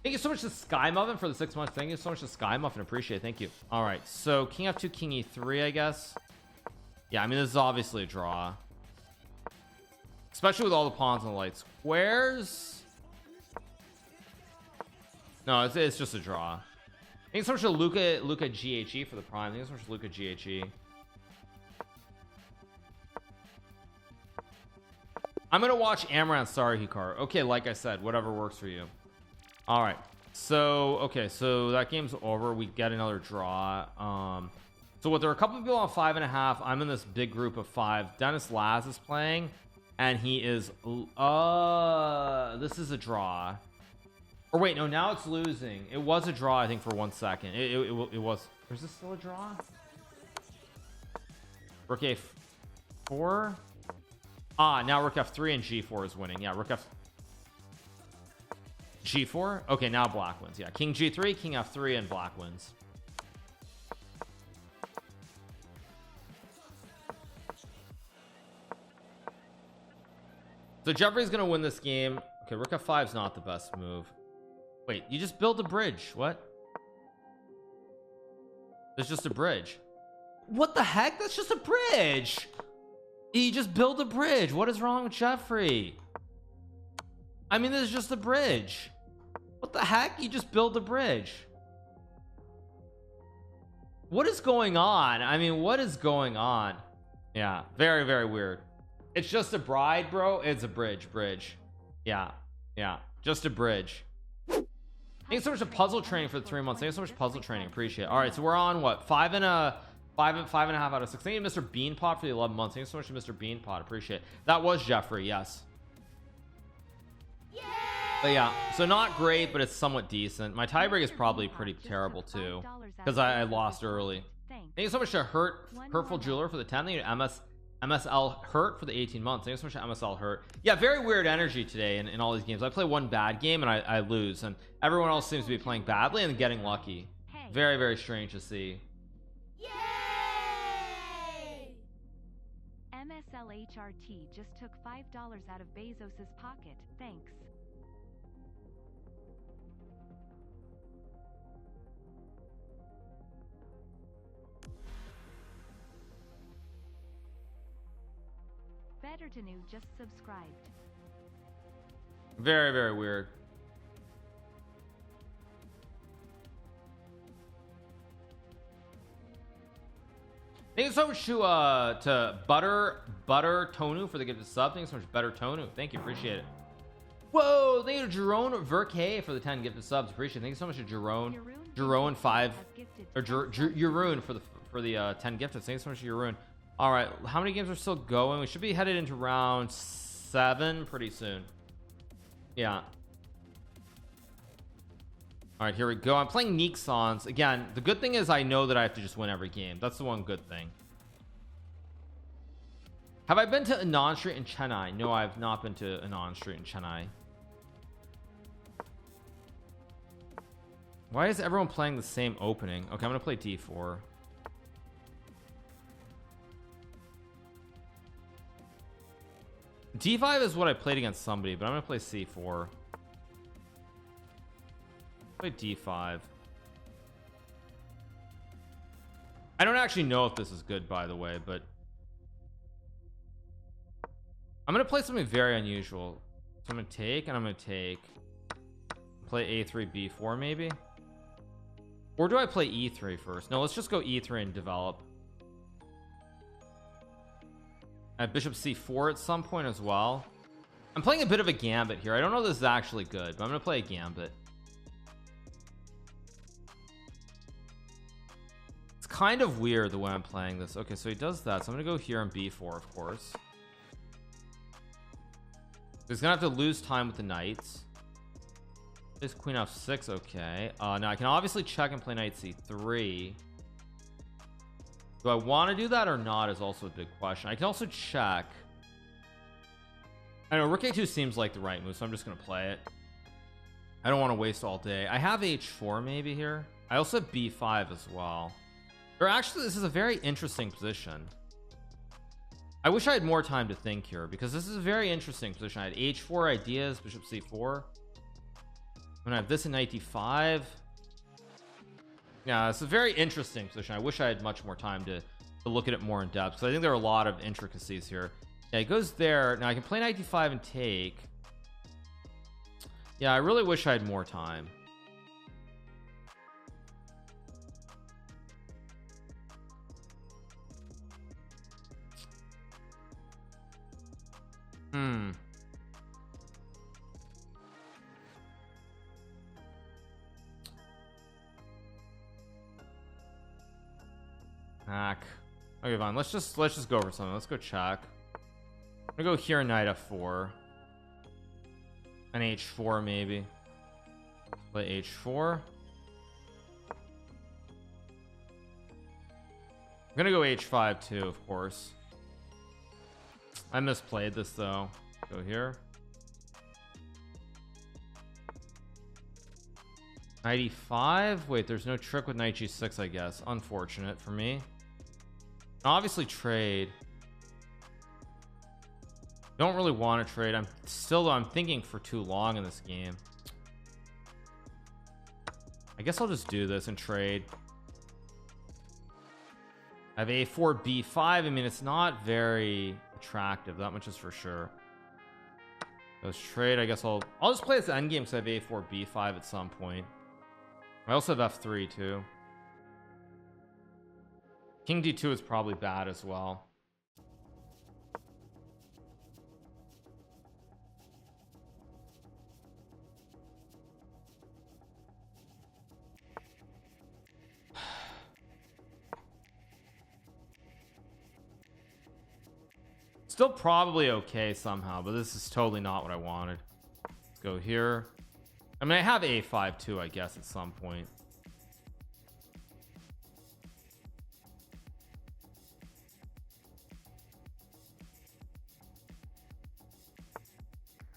Thank you so much to Sky Muffin for the 6 months. Thank you so much to Sky Muffin. Appreciate it. Thank you. All right, so king f2, king e3, I guess. Yeah, I mean, this is obviously a draw, especially with all the pawns on the light squares. No, it's just a draw. Thank you so much to Luca GHE for the prime. Thank you so much to Luca GHE. I'm gonna watch Amaranth. Sorry, Hikaru. Okay, like I said, whatever works for you. All right, so okay, so that game's over. We get another draw. So what, there are a couple of people on 5.5. I'm in this big group of 5. Dennis Laz is playing, and he is this is a draw. Or wait, no, now it's losing. It was a draw, I think, for 1 second. It was. Is this still a draw? Rook a4. Now rook f3 and g4 is winning. Yeah, rook f g4. Okay, now black wins. Yeah, king g3, king f3, and black wins. So Jeffrey's gonna win this game. Okay, rook f5 is not the best move. Wait, you just build a bridge. What? There's just a bridge. What the heck? That's just a bridge. You just build a bridge. What is wrong with Jeffrey? I mean, this is just a bridge. What the heck? You just build a bridge. What is going on? I mean, what is going on? Yeah, very, very weird. It's just a bride, bro. It's a bridge. Yeah, just a bridge. Thanks so much for puzzle training for the 3 months. Thanks so much for puzzle training. Appreciate it. All right, so we're on what, 5.5 out of 6. Thank you, Mr. Beanpot, for the 11 months. Thanks so much to Mr. Beanpot. Appreciate it. That was Jeffrey, yes. But yeah, so not great, but it's somewhat decent. My tiebreak is probably pretty terrible too, because I lost early. Thank you so much to Hurtful Jeweler for the 10. Thank you to MSL Hurt for the 18 months. Thank you so much to MSL Hurt. Yeah, very weird energy today in all these games. I play one bad game and I lose, and everyone else seems to be playing badly and getting lucky. Very, very strange to see. Yay! MSLHRT just took $5 out of Bezos's pocket. Thanks. Better to new just subscribed. Very, very weird. Thank you so much to Butter Tonu for the gifted sub. Thank you so much, Better Tonu. Thank you, appreciate it. Whoa, thank you to Jerome Verke for the 10 gifted subs. Appreciate it. Thank you so much to Jerome 5 or Jeroen for the 10 gifted. Thank you so much to Jeroen. All right, how many games are still going? We should be headed into round 7 pretty soon. Yeah. All right, here we go. I'm playing Nixons again. The good thing is I know that I have to just win every game. That's the one good thing. Have I been to Anand Street in Chennai? No, I have not been to Anand Street in Chennai. Why is everyone playing the same opening? Okay, I'm gonna play d4. D5 is what I played against somebody, but I'm gonna play C4. Play D5. I don't actually know if this is good, by the way, but I'm gonna play something very unusual. So I'm gonna take, and I'm gonna take. Play A3, B4 maybe? Or do I play E3 first? No, let's just go E3 and develop. At bishop c4 at some point as well. I'm playing a bit of a gambit here. I don't know if this is actually good, but I'm gonna play a gambit. It's kind of weird the way I'm playing this. Okay, so he does that, so I'm gonna go here on b4, of course. He's gonna have to lose time with the knights. This queen f6. Okay, now I can obviously check and play knight c3. Do I want to do that or not is also a big question. I can also check. I know rook a2 seems like the right move, so I'm just gonna play it. I don't want to waste all day. I have h4 maybe here. I also have b5 as well. Or actually, this is a very interesting position. I wish I had more time to think here, because this is a very interesting position. I had h4 ideas, bishop c4. I'm gonna have this in knight d5. Yeah, it's a very interesting position. I wish I had much more time to look at it more in depth, because I think there are a lot of intricacies here. Yeah, it goes there. Now I can play knight d5 and take. Yeah, I really wish I had more time. Hack. Okay, fine. Let's just go for something. Let's go check. I'm gonna go here, knight f4, and h4 maybe. Play h4. I'm gonna go h5 too, of course. I misplayed this though. Go here. Knight e5. Wait, there's no trick with knight g6, I guess. Unfortunate for me. Obviously trade. Don't really want to trade. I'm thinking for too long in this game. I guess I'll just do this and trade. I have a4 b5. I mean, it's not very attractive, that much is for sure. Let's trade. I guess I'll just play this endgame because I have a4 b5 at some point. I also have f3 too. King d2 is probably bad as well. Still probably okay somehow, but this is totally not what I wanted. Let's go here. I mean, I have a5 too, I guess, at some point.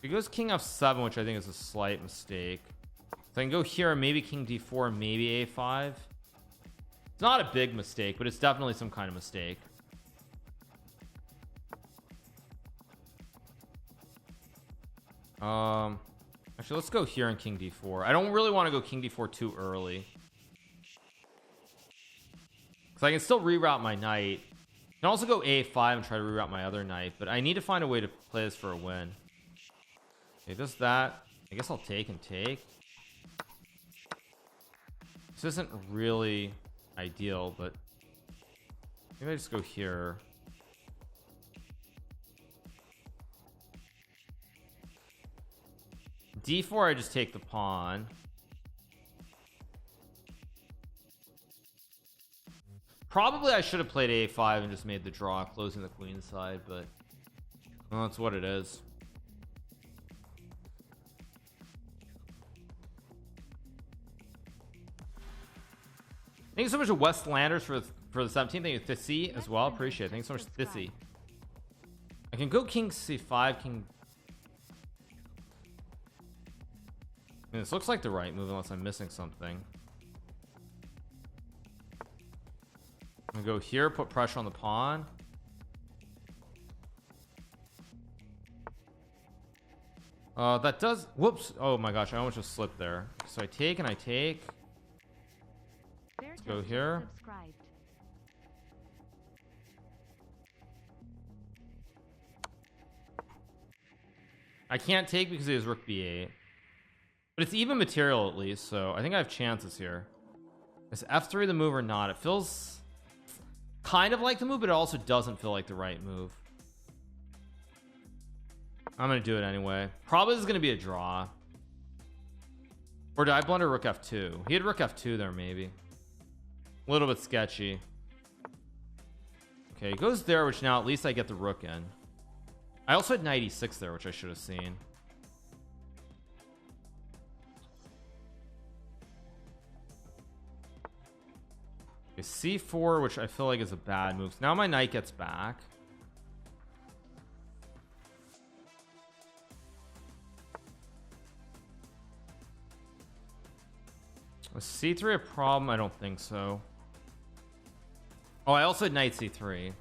He goes king f7, which I think is a slight mistake. So I can go here, maybe king d4, maybe a5. It's not a big mistake, but it's definitely some kind of mistake. Actually, let's go here in king d4. I don't really want to go king d4 too early, because I can still reroute my knight. I can also go a5 and try to reroute my other knight, but I need to find a way to play this for a win. Okay, does that. I guess I'll take and take. This isn't really ideal, but maybe I just go here. d4, I just take the pawn. Probably I should have played a5 and just made the draw, closing the queen side, but well, that's what it is. Thank you so much to West Landers for the 17th. Thank you, Thissy, as well. Appreciate it. Thanks so much, Thissy. I can go king c5, king. I mean, this looks like the right move unless I'm missing something. I'm gonna go here, put pressure on the pawn. That does. Whoops. Oh my gosh, I almost just slipped there. So I take and I take. Let's go here. I can't take because he has rook b8, but it's even material at least, so I think I have chances here. Is f3 the move or not? It feels kind of like the move, but it also doesn't feel like the right move. I'm gonna do it anyway. Probably this is gonna be a draw. Or did I blunder rook f2? He had rook f2 there, maybe. A little bit sketchy. Okay, he goes there, which now at least I get the rook in. I also had knight e6 there, which I should have seen. Okay, c4, which I feel like is a bad move. So now my knight gets back. Was c3 a problem? I don't think so. Oh, I also had knight c3.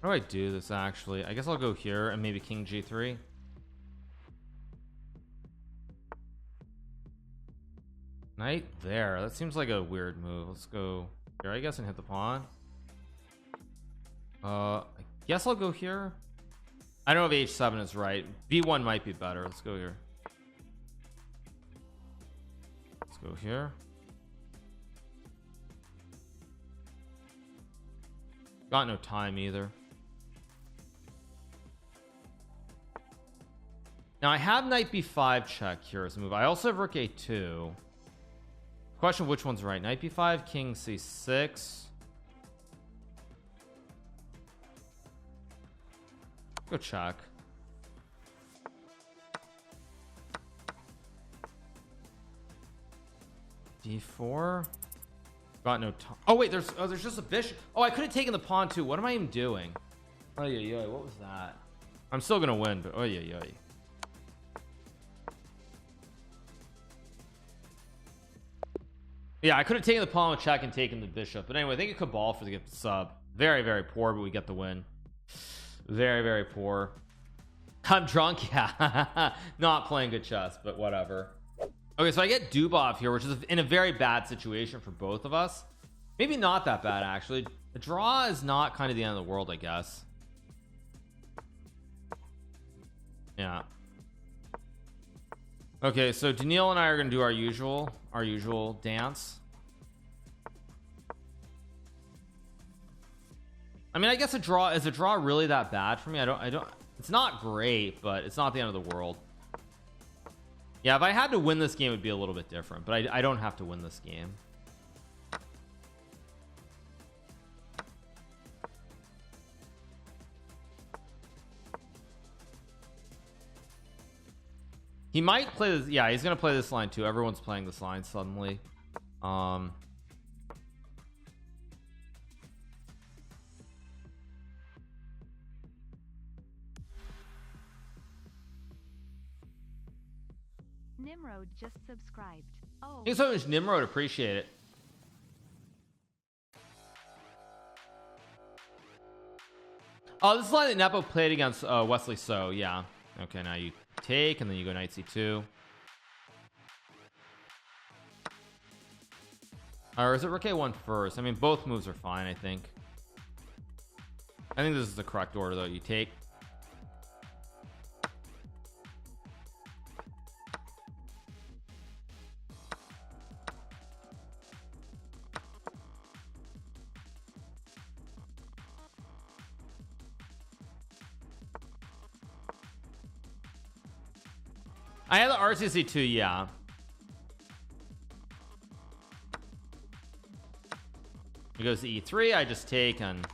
How do I do this actually? I guess I'll go here and maybe king g3. Knight there. That seems like a weird move. Let's go here, I guess, and hit the pawn. I guess I'll go here. I don't know if h7 is right. b1 might be better. Let's go here. Let's go here. Got no time either. Now I have knight b5 check here as a move. I also have rook a2. Question which one's right. Knight b5, king c6. Go check. d4. Got no time. Oh wait, there's just a bishop. Oh, I could have taken the pawn too. What am I even doing? Oh yeah, what was that? I'm still gonna win, but oh yeah. Yeah, I could have taken the pawn with check and taken the bishop, but anyway, I think a cabal for the sub. Very, very poor, but we get the win. Very, very poor. I'm drunk. Yeah. Not playing good chess, but whatever. Okay, so I get Dubov here, which is in a very bad situation for both of us. Maybe not that bad, actually. A draw is not kind of the end of the world, I guess. Yeah. Okay, so Daniil and I are going to do our usual dance. I mean, I guess is a draw really that bad for me? I don't it's not great, but it's not the end of the world. Yeah, if I had to win this game, it'd be a little bit different, but I don't have to win this game. He might play this. Yeah, he's gonna play this line too. Everyone's playing this line suddenly. Nimrod just subscribed. Oh, Thanks so much, Nimrod. Appreciate it. Oh, this is the line that Nepo played against Wesley. So yeah. Okay, now you take and then you go knight c2. Or is it rook a1 first? I mean, both moves are fine. I think this is the correct order though. You take. I have the RCC2, yeah. It goes to e3. I just take and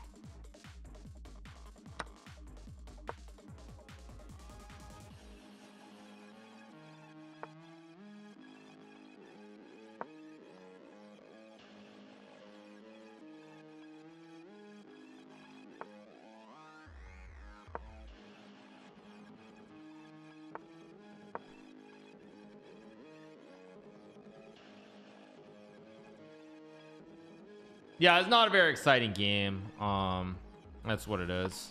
yeah, it's not a very exciting game. That's what it is.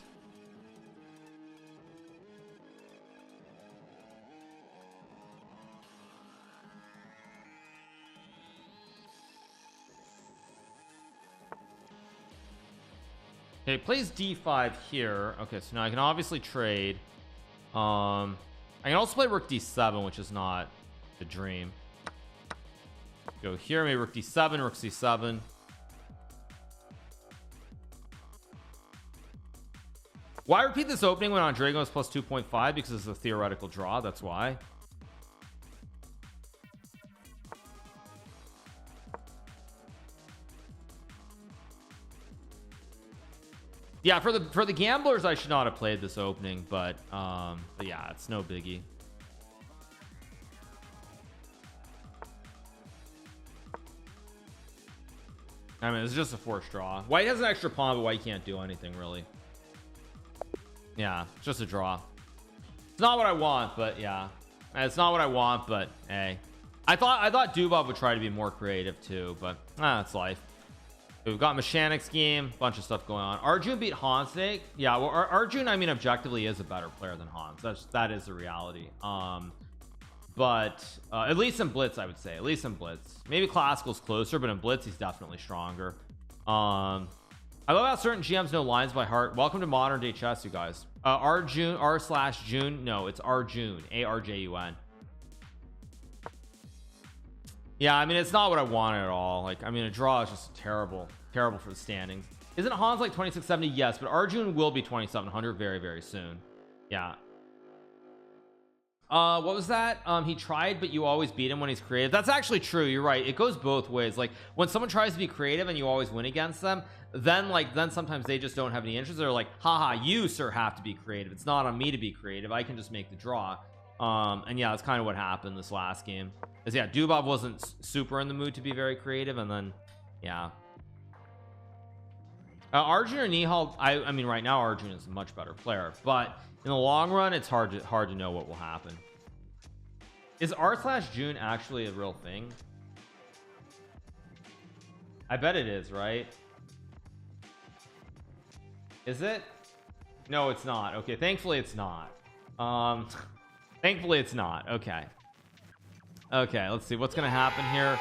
Okay, it plays d5 here. Okay, so now I can obviously trade. I can also play rook d7, which is not the dream. Go here, maybe rook d7, rook c7. Why repeat this opening when André goes plus 2.5? Because it's a theoretical draw. That's why. Yeah, for the gamblers, I should not have played this opening, but yeah, it's no biggie. I mean, it's just a forced draw. White has an extra pawn, but White can't do anything really. Yeah, it's just a draw. It's not what I want, but yeah, it's not what I want, but hey, I thought Dubov would try to be more creative too, but it's life. We've got mechanics game, bunch of stuff going on. Arjun beat Hans today. Yeah, well, Arjun, I mean, objectively is a better player than Hans. That is the reality. But at least in Blitz, I would say, at least in Blitz, maybe Classical's closer, but in Blitz he's definitely stronger. I love how certain GMs know lines by heart. Welcome to modern day chess, you guys. Arjun, r/June, no, it's Arjun, Arjun. Yeah, I mean, it's not what I wanted at all. Like, I mean, a draw is just terrible for the standings. Isn't Hans like 2670? Yes, but Arjun will be 2700 very, very soon. Yeah. What was that? He tried, but you always beat him when he's creative. That's actually true. You're right. It goes both ways. Like, when someone tries to be creative and you always win against them, then sometimes they just don't have any interest. They're like, haha, you sir have to be creative. It's not on me to be creative. I can just make the draw. And yeah, that's kind of what happened this last game. Is yeah, Dubov wasn't super in the mood to be very creative, and then yeah. Arjun or Nihal, I mean, right now Arjun is a much better player, but in the long run it's hard to know what will happen. Is r/June actually a real thing? I bet it is, right? Is it? No, it's not. Okay, thankfully it's not. Thankfully it's not. Okay, let's see what's gonna happen here.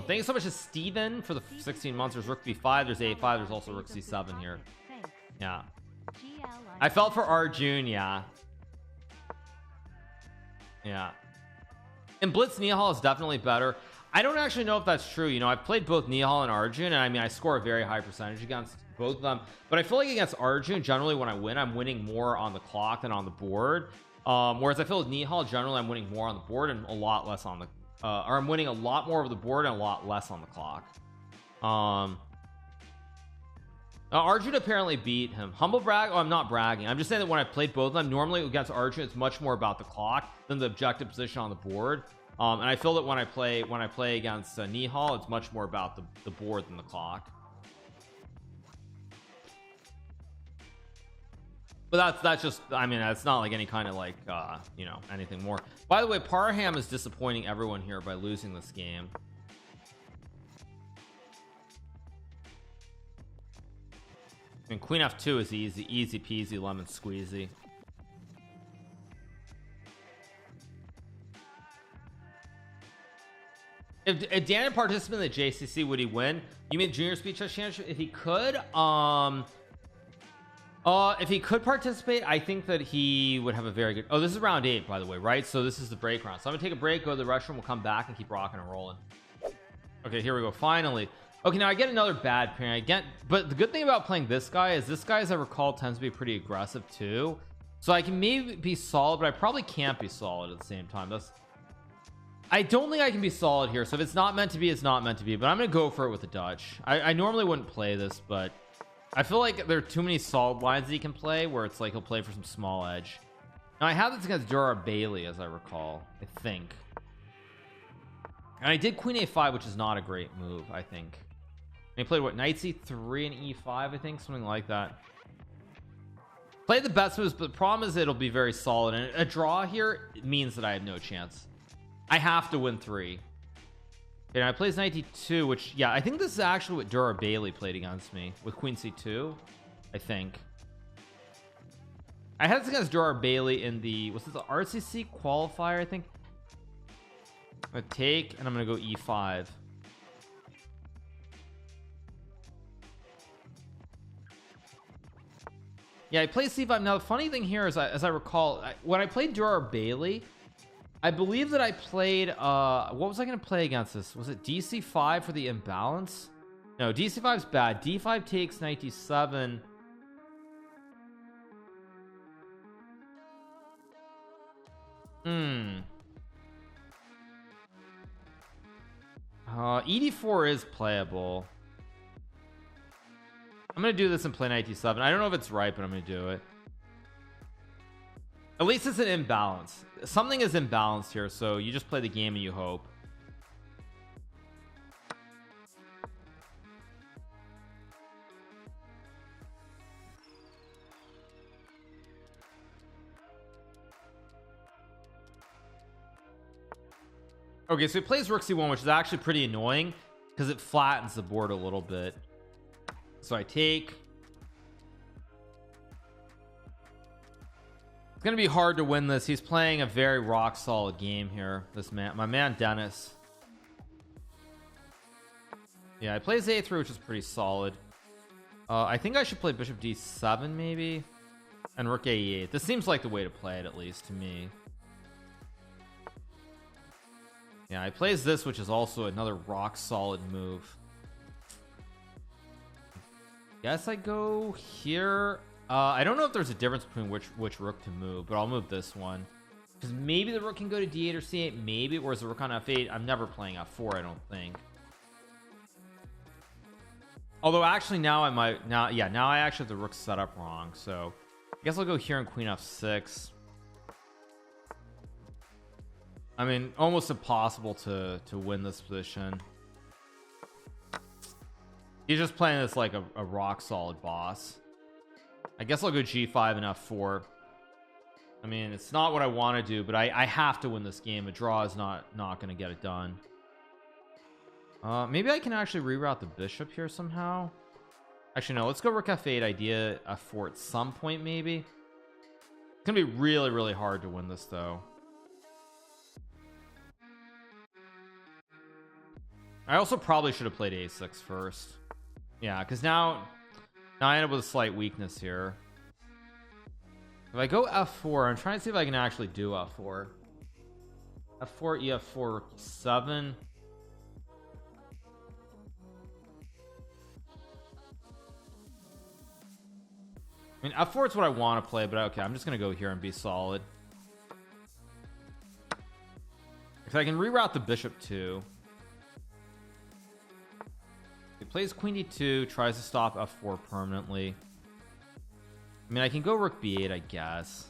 Thank you so much to Steven for the 16 months. There's Rook b5, there's a5, there's also Rook c7 here. Yeah, I felt for Arjun. Yeah, and Blitz Nihal is definitely better. I don't actually know if that's true. You know, I've played both Nihal and Arjun, and I mean, I score a very high percentage against both of them, but I feel like against Arjun, generally when I win, I'm winning more on the clock than on the board. Whereas I feel with Nihal, generally I'm winning more on the board and a lot less on the or I'm winning a lot more of the board and a lot less on the clock. Arjun apparently beat him. Humble brag. Oh, I'm not bragging. I'm just saying that when I played both of them, normally against Arjun it's much more about the clock than the objective position on the board. And I feel that when I play against Nihal, it's much more about the board than the clock. But that's just, I mean, that's not like any kind of like you know, anything more. By the way, Parham is disappointing everyone here by losing this game. I mean, Queen F2 is easy peasy lemon squeezy. If Dan had participated in the JCC, would he win? You mean Junior Speed Chess Championship? If he could, if he could participate, I think that he would have a very good. Oh, this is round 8, by the way, right? So this is the break round. So I'm gonna take a break, go to the restroom, we'll come back and keep rocking and rolling. Okay, here we go. Finally. Okay, now I get another bad pairing. But the good thing about playing this guy is this guy, as I recall, tends to be pretty aggressive too. So I can maybe be solid, but I probably can't be solid at the same time. I don't think I can be solid here. So if it's not meant to be, it's not meant to be. But I'm gonna go for it with the Dutch. I normally wouldn't play this, but I feel like there are too many solid lines that he can play where it's like he'll play for some small edge. Now I have this against Dura Bailey, as I recall, I think. And I did Queen A5, which is not a great move, I think. And he played what, Knight C3 and E5, I think, something like that. Play the best moves, but the problem is it'll be very solid, and a draw here means that I have no chance. I have to win 3. Okay, now I plays Knight D2, which, yeah, I think this is actually what Dura Bailey played against me with Queen C2, I think. I had this against Dura Bailey in the, was this the RCC qualifier, I think? I'm gonna take, and I'm gonna go E5. Yeah, I play C5. Now the funny thing here is, as I recall, when I played Dura Bailey, I believe that I played what was I going to play against this? Was it DC5 for the imbalance? No, DC5 is bad. D5 takes Knight D7. ED4 is playable. I'm gonna do this and play Knight D7. I don't know if it's right, but I'm gonna do it. At least it's an imbalance. Something is imbalanced here, so you just play the game and you hope. Okay, so he plays Rook C1, which is actually pretty annoying. because it flattens the board a little bit. So I take. It's gonna be hard to win this. He's playing a very rock solid game here, this man, my man Dennis. Yeah, he plays a3, which is pretty solid. I think I should play bishop d7 maybe, and rook a8. This seems like the way to play it, at least to me. Yeah, he plays this, which is also another rock solid move. Guess I go here. I don't know if there's a difference between which rook to move, but I'll move this one because maybe the rook can go to d8 or c8, maybe, whereas the rook on f8, I'm never playing f4, I don't think. Although actually now I might now I actually have the rook set up wrong, so I guess I'll go here and queen f6. I mean, almost impossible to win this position. He's just playing this like a rock solid boss. I guess I'll go g5 and f4. I mean, it's not what I want to do, but I have to win this game. A draw is not going to get it done. Maybe I can actually reroute the bishop here somehow. Actually, no, let's go rook f8, idea f4 at some point, maybe. It's gonna be really, really hard to win this, though. I also probably should have played a6 first. Yeah, because now I end up with a slight weakness here. If I go f4, I'm trying to see if I can actually do f4. f4, ef4, rook e7. I mean, f4 is what I want to play, but okay, I'm just gonna go here and be solid because I can reroute the bishop too. He plays queen d2, tries to stop f4 permanently. I mean, I can go rook b8, I guess.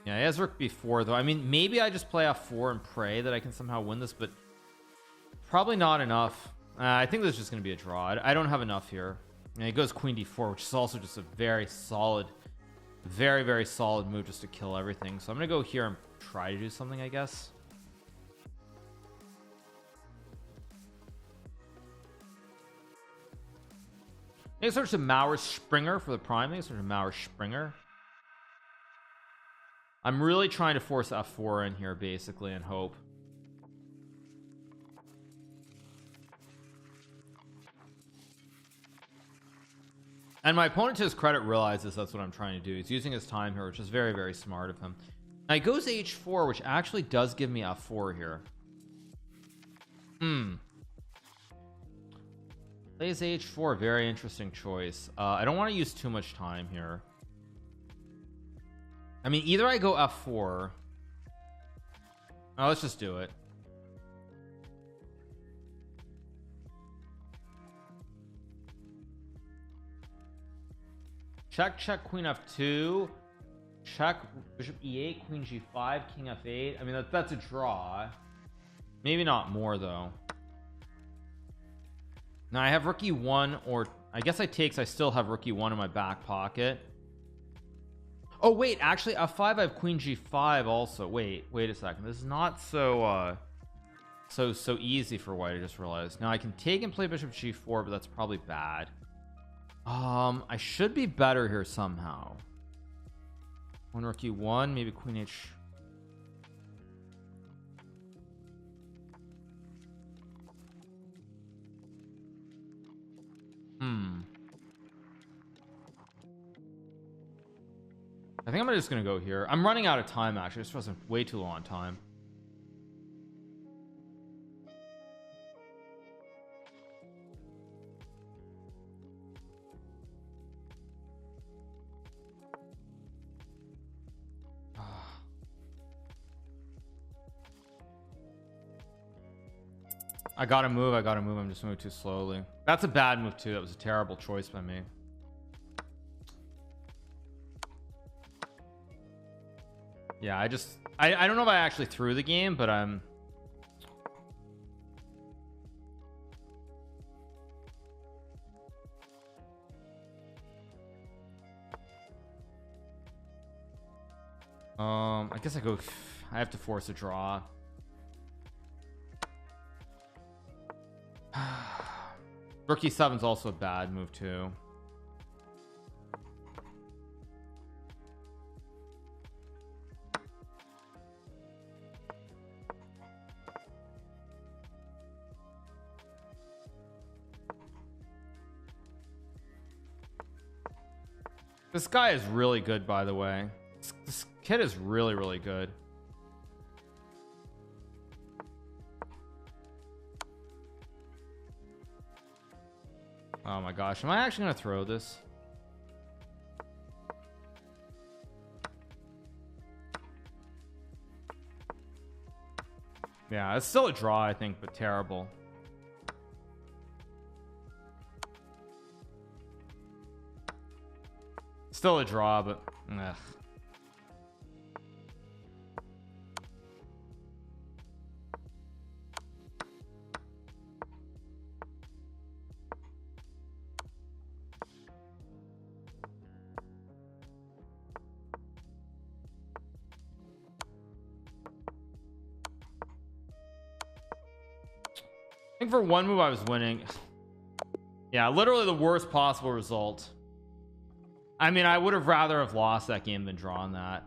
Yeah, he has rook b4 though. I mean, maybe I just play f4 and pray that I can somehow win this, but probably not enough. I think this is just gonna be a draw. I don't have enough here. And he goes queen d4, which is also just a very solid, very, very solid move just to kill everything. So I'm gonna go here and try to do something, I guess. Maybe search to Mauer Springer for the prime. Maybe search to Mauer Springer. I'm really trying to force f4 in here basically and hope. And my opponent, to his credit, realizes that's what I'm trying to do. He's using his time here, which is very, very smart of him. Now he goes h4, which actually does give me f4 here. Plays h4, very interesting choice. I don't want to use too much time here. I mean, either I go f4. Oh, let's just do it. Check, check, queen f2. Check, bishop e8, queen g5, king f8. I mean, that's a draw. Maybe not more, though. Now, I have rook e1, or I guess I take, I still have rook e1 in my back pocket. Oh, wait, actually, f5, I have queen g5 also. Wait a second. This is not so easy for white, I just realized. Now, I can take and play bishop g4, but that's probably bad. I should be better here somehow. One rook e1, maybe queen h. I think I'm just gonna go here. I'm running out of time actually. This wasn't way too long time. I gotta move. I'm just moving too slowly. That's a bad move too. That was a terrible choice by me. Yeah, I don't know if I actually threw the game, but I guess I have to force a draw. Rook e7 is also a bad move too. This guy is really good, by the way. This kid is really, really good. Oh my gosh, am I actually gonna throw this? Yeah, it's still a draw, I think, but terrible. Still a draw, but ugh. I think for one move I was winning. Yeah, literally the worst possible result. I mean, I would have rather have lost that game than drawn that.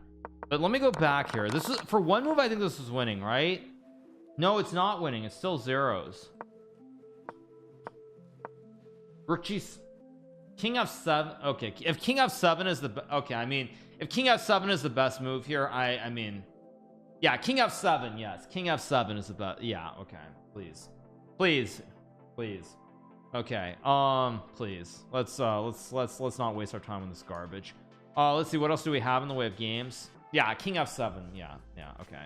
But let me go back here. This is for one move. I think this is winning, right? No, it's not winning. It's still zeros. Rook G, King F7. Okay, if King F7 is the okay, I mean, if King F7 is the best move here, I mean, yeah, King F7. Yes, King F7 is the best. Yeah, okay, please, please. Okay, please let's not waste our time on this garbage. Let's see, what else do we have in the way of games? Yeah, King F7. Yeah, okay.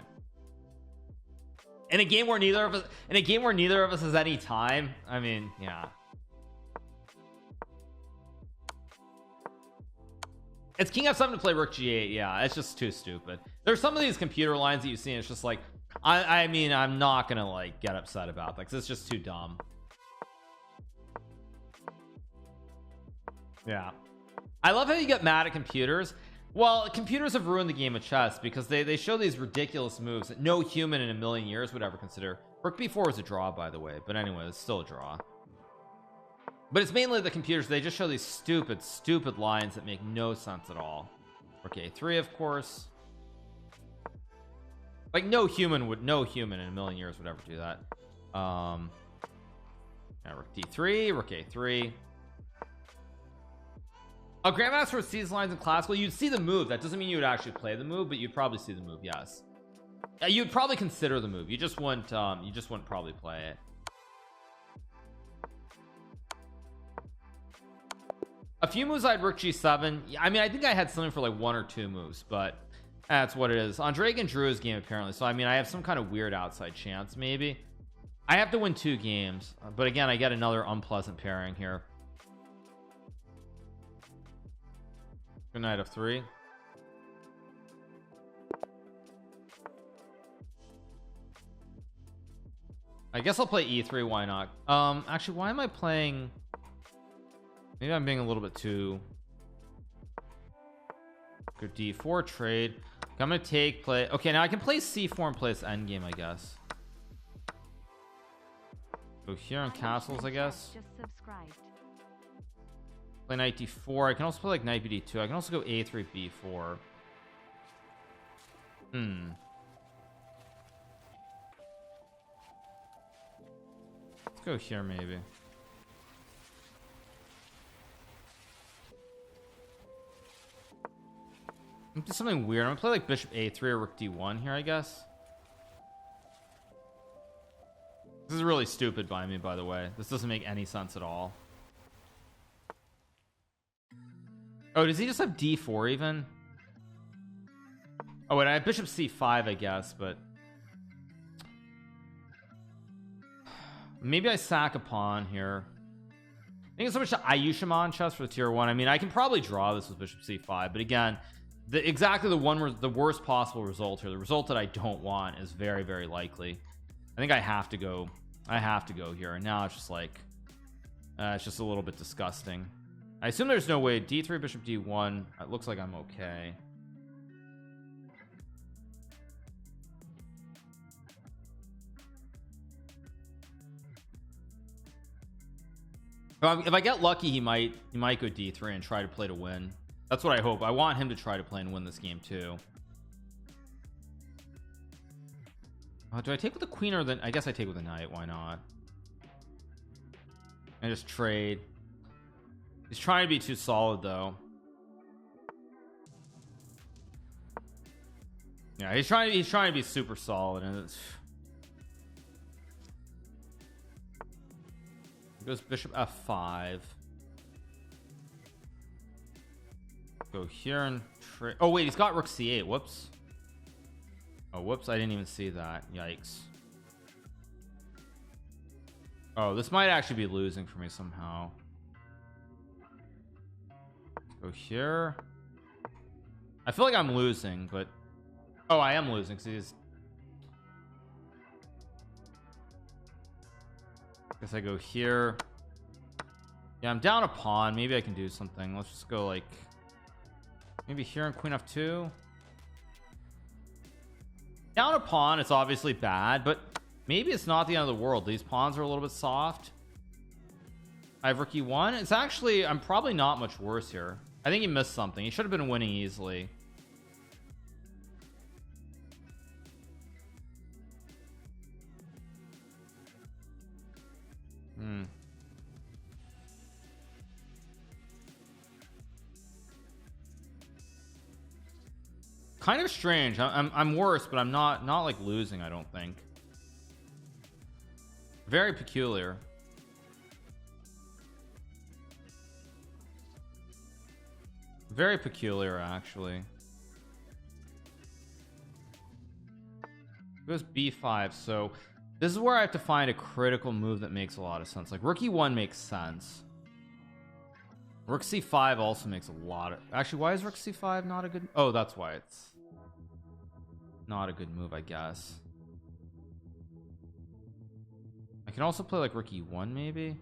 In a game where neither of us has any time, I mean, yeah, it's King F7 to play Rook G8. Yeah, it's just too stupid. There's some of these computer lines that you see and it's just like, I mean, I'm not gonna like get upset about that because it's just too dumb. Yeah, I love how you get mad at computers. Well, computers have ruined the game of chess because they show these ridiculous moves that no human in a million years would ever consider. Rook b4 was a draw, by the way, but anyway, it's still a draw. But it's mainly the computers. They just show these stupid lines that make no sense at all. Rook a3, of course. Like no human in a million years would ever do that. Yeah, Rook d3, Rook a3. A grandmaster sees lines in classical. You'd see the move. That doesn't mean you would actually play the move, but you'd probably see the move. Yes, you'd probably consider the move. You just wouldn't probably play it. A few moves I had Rook g7. I mean, I think I had something for like one or two moves, but that's what it is. On Dragon drew his game apparently, so I mean, I have some kind of weird outside chance. Maybe I have to win 2 games, but again, I get another unpleasant pairing here. Good night of 3. I guess I'll play e3. Why not? Actually, why am I playing? Maybe I'm being a little bit too good. d4 trade. I'm gonna take play. Okay, now I can play c4 and play this endgame, I guess. Go here on castles, I guess. Just subscribed. Play knight d4. I can also play like knight bd2. I can also go a3 b4. Let's go here maybe. I'm do something weird. I'm gonna play like bishop a3 or rook d1 here, I guess. This is really stupid by me, by the way. This doesn't make any sense at all. Oh, does he just have d4 even? Oh wait, I have bishop c5, I guess, but maybe I sack a pawn here. I think it's so much to Ayushima chess for the tier 1. I mean, I can probably draw this with bishop c5, but again, exactly the worst possible result here, the result that I don't want, is very, very likely. I think I have to go here, and now it's just like it's just a little bit disgusting. I assume there's no way. d3 bishop d1. It looks like I'm okay. If I get lucky, he might go d3 and try to play to win. That's what I hope. I want him to try to play and win this game too. Do I take with the queen or the? I guess I take with the knight. Why not? I just trade. He's trying to be too solid though. Yeah, he's trying to be super solid, and it's. Goes bishop f5. Go here and trade. Oh wait, he's got rook c8. Whoops. Oh whoops, I didn't even see that. Yikes. Oh, this might actually be losing for me somehow. Go here. I feel like I'm losing, but oh, I am losing because he's. Guess I go here. Yeah, I'm down a pawn. Maybe I can do something. Let's just go like maybe here and queen f2. Down a pawn, it's obviously bad, but maybe it's not the end of the world. These pawns are a little bit soft. I have rook e1. It's actually, I'm probably not much worse here. I think he missed something. He should have been winning easily. Kind of strange. I'm worse, but I'm not like losing, I don't think. Very peculiar. Very peculiar, actually. It goes b5, so this is where I have to find a critical move that makes a lot of sense. Like rook e1 makes sense. Rook c5 also makes a lot of. Actually, why is rook c5 not a good? Oh, that's why it's not a good move, I guess. I can also play like rook e1 maybe.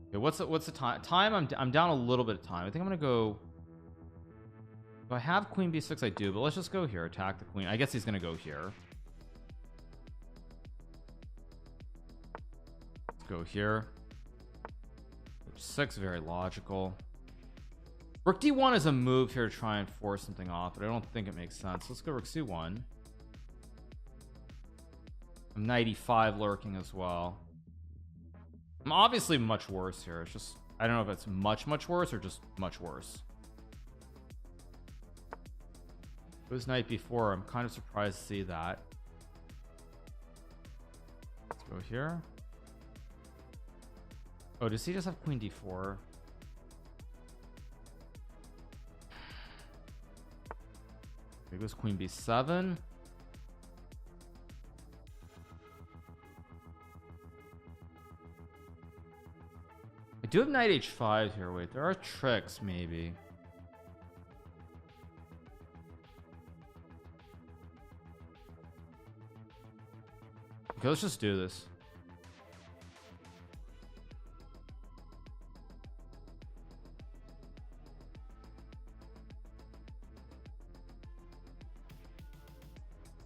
Okay, what's the time? I'm down a little bit of time. I think I'm gonna go. Do I have queen b6? I do, but let's just go here. Attack the queen. I guess he's gonna go here. Let's go here. H6, very logical. Rook d1 is a move here to try and force something off, but I don't think it makes sense. Let's go rook c1. I'm knight e5 lurking as well. I'm obviously much worse here. It's just, I don't know if it's much worse or just much worse. It was knight b4. I'm kind of surprised to see that. Let's go here. Oh, does he just have queen d4? Here goes queen b7. I do have knight h5 here. Wait, there are tricks maybe. Okay, let's just do this.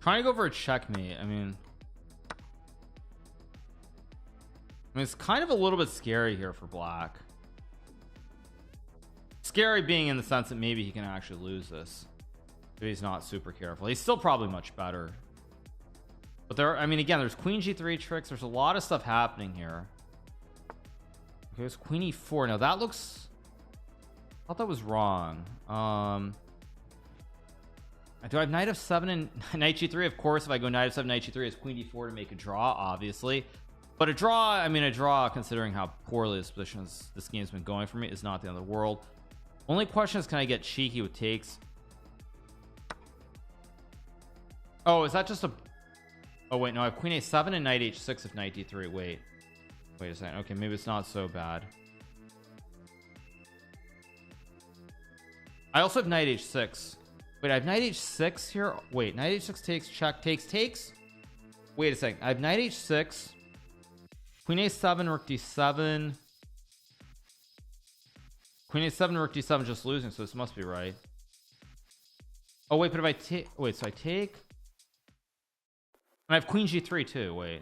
Trying to go for a checkmate. I mean, it's kind of a little bit scary here for black. Scary being in the sense that maybe he can actually lose this if he's not super careful. He's still probably much better, but there, I mean, again, there's queen g3 tricks. There's a lot of stuff happening here. Okay, it's queen e4. Now that looks, I thought that was wrong. Do I have knight f7 and knight g3? Of course, if I go knight f7, knight g3, it's queen d4 to make a draw, obviously. But a draw, I mean, a draw, considering how poorly this game's been going for me, is not the end of the world. Only question is, can I get cheeky with takes? Oh, is that just a... Oh, wait, no, I have queen a7 and knight h6 if knight d3. Wait a second. Okay, maybe it's not so bad. I also have knight h6. Wait, I have knight h6 here. Wait, knight h6 takes, check, takes. Wait a second. I have knight h6, queen a7, rook d7. Queen a7, rook d7 just losing, so this must be right. Oh wait, but if I take, wait, so I take, and I have queen g3 too. Wait,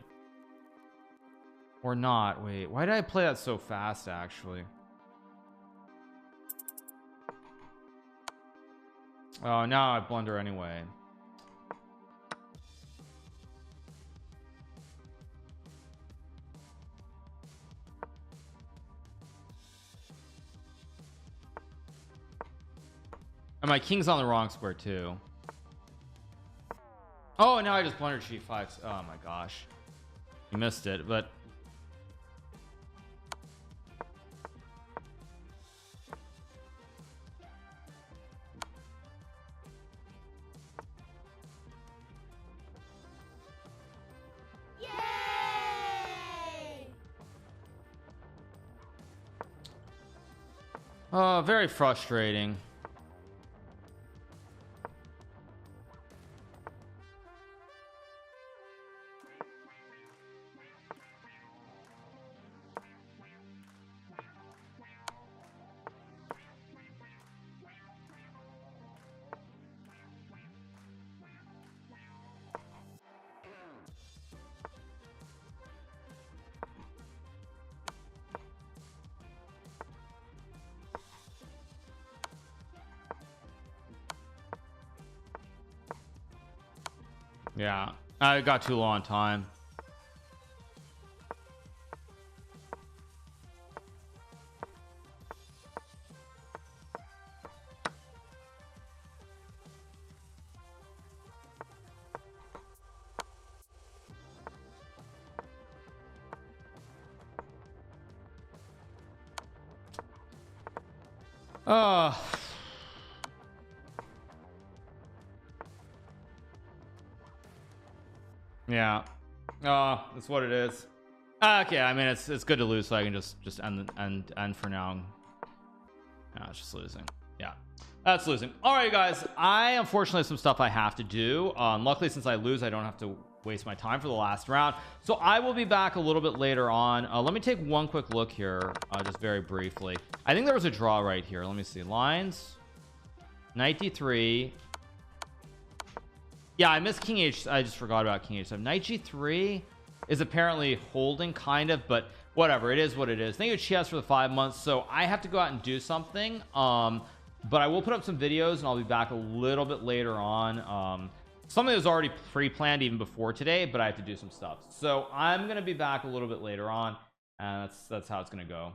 or not. Wait, why did I play that so fast actually? Oh, now I blunder anyway. And my king's on the wrong square too. Oh, now I just blundered g5. Oh my gosh, you missed it. But oh, very frustrating. Yeah, I got too low on time. Yeah, that's what it is. Okay, I mean it's good to lose, so I can just end for now. No, it's just losing. Yeah, that's losing. All right, guys, I unfortunately have some stuff I have to do. Luckily, since I lose, I don't have to waste my time for the last round, so I will be back a little bit later on. Let me take one quick look here, just very briefly. I think there was a draw right here. Let me see. Lines, knight d3. Yeah, I missed king h. I just forgot about king h7. Knight g3 is apparently holding, kind of, but whatever, it is what it is. Thank you Chias for the 5 months. So I have to go out and do something, but I will put up some videos and I'll be back a little bit later on. Something that was already pre-planned even before today, but I have to do some stuff, so I'm gonna be back a little bit later on, and that's how it's gonna go.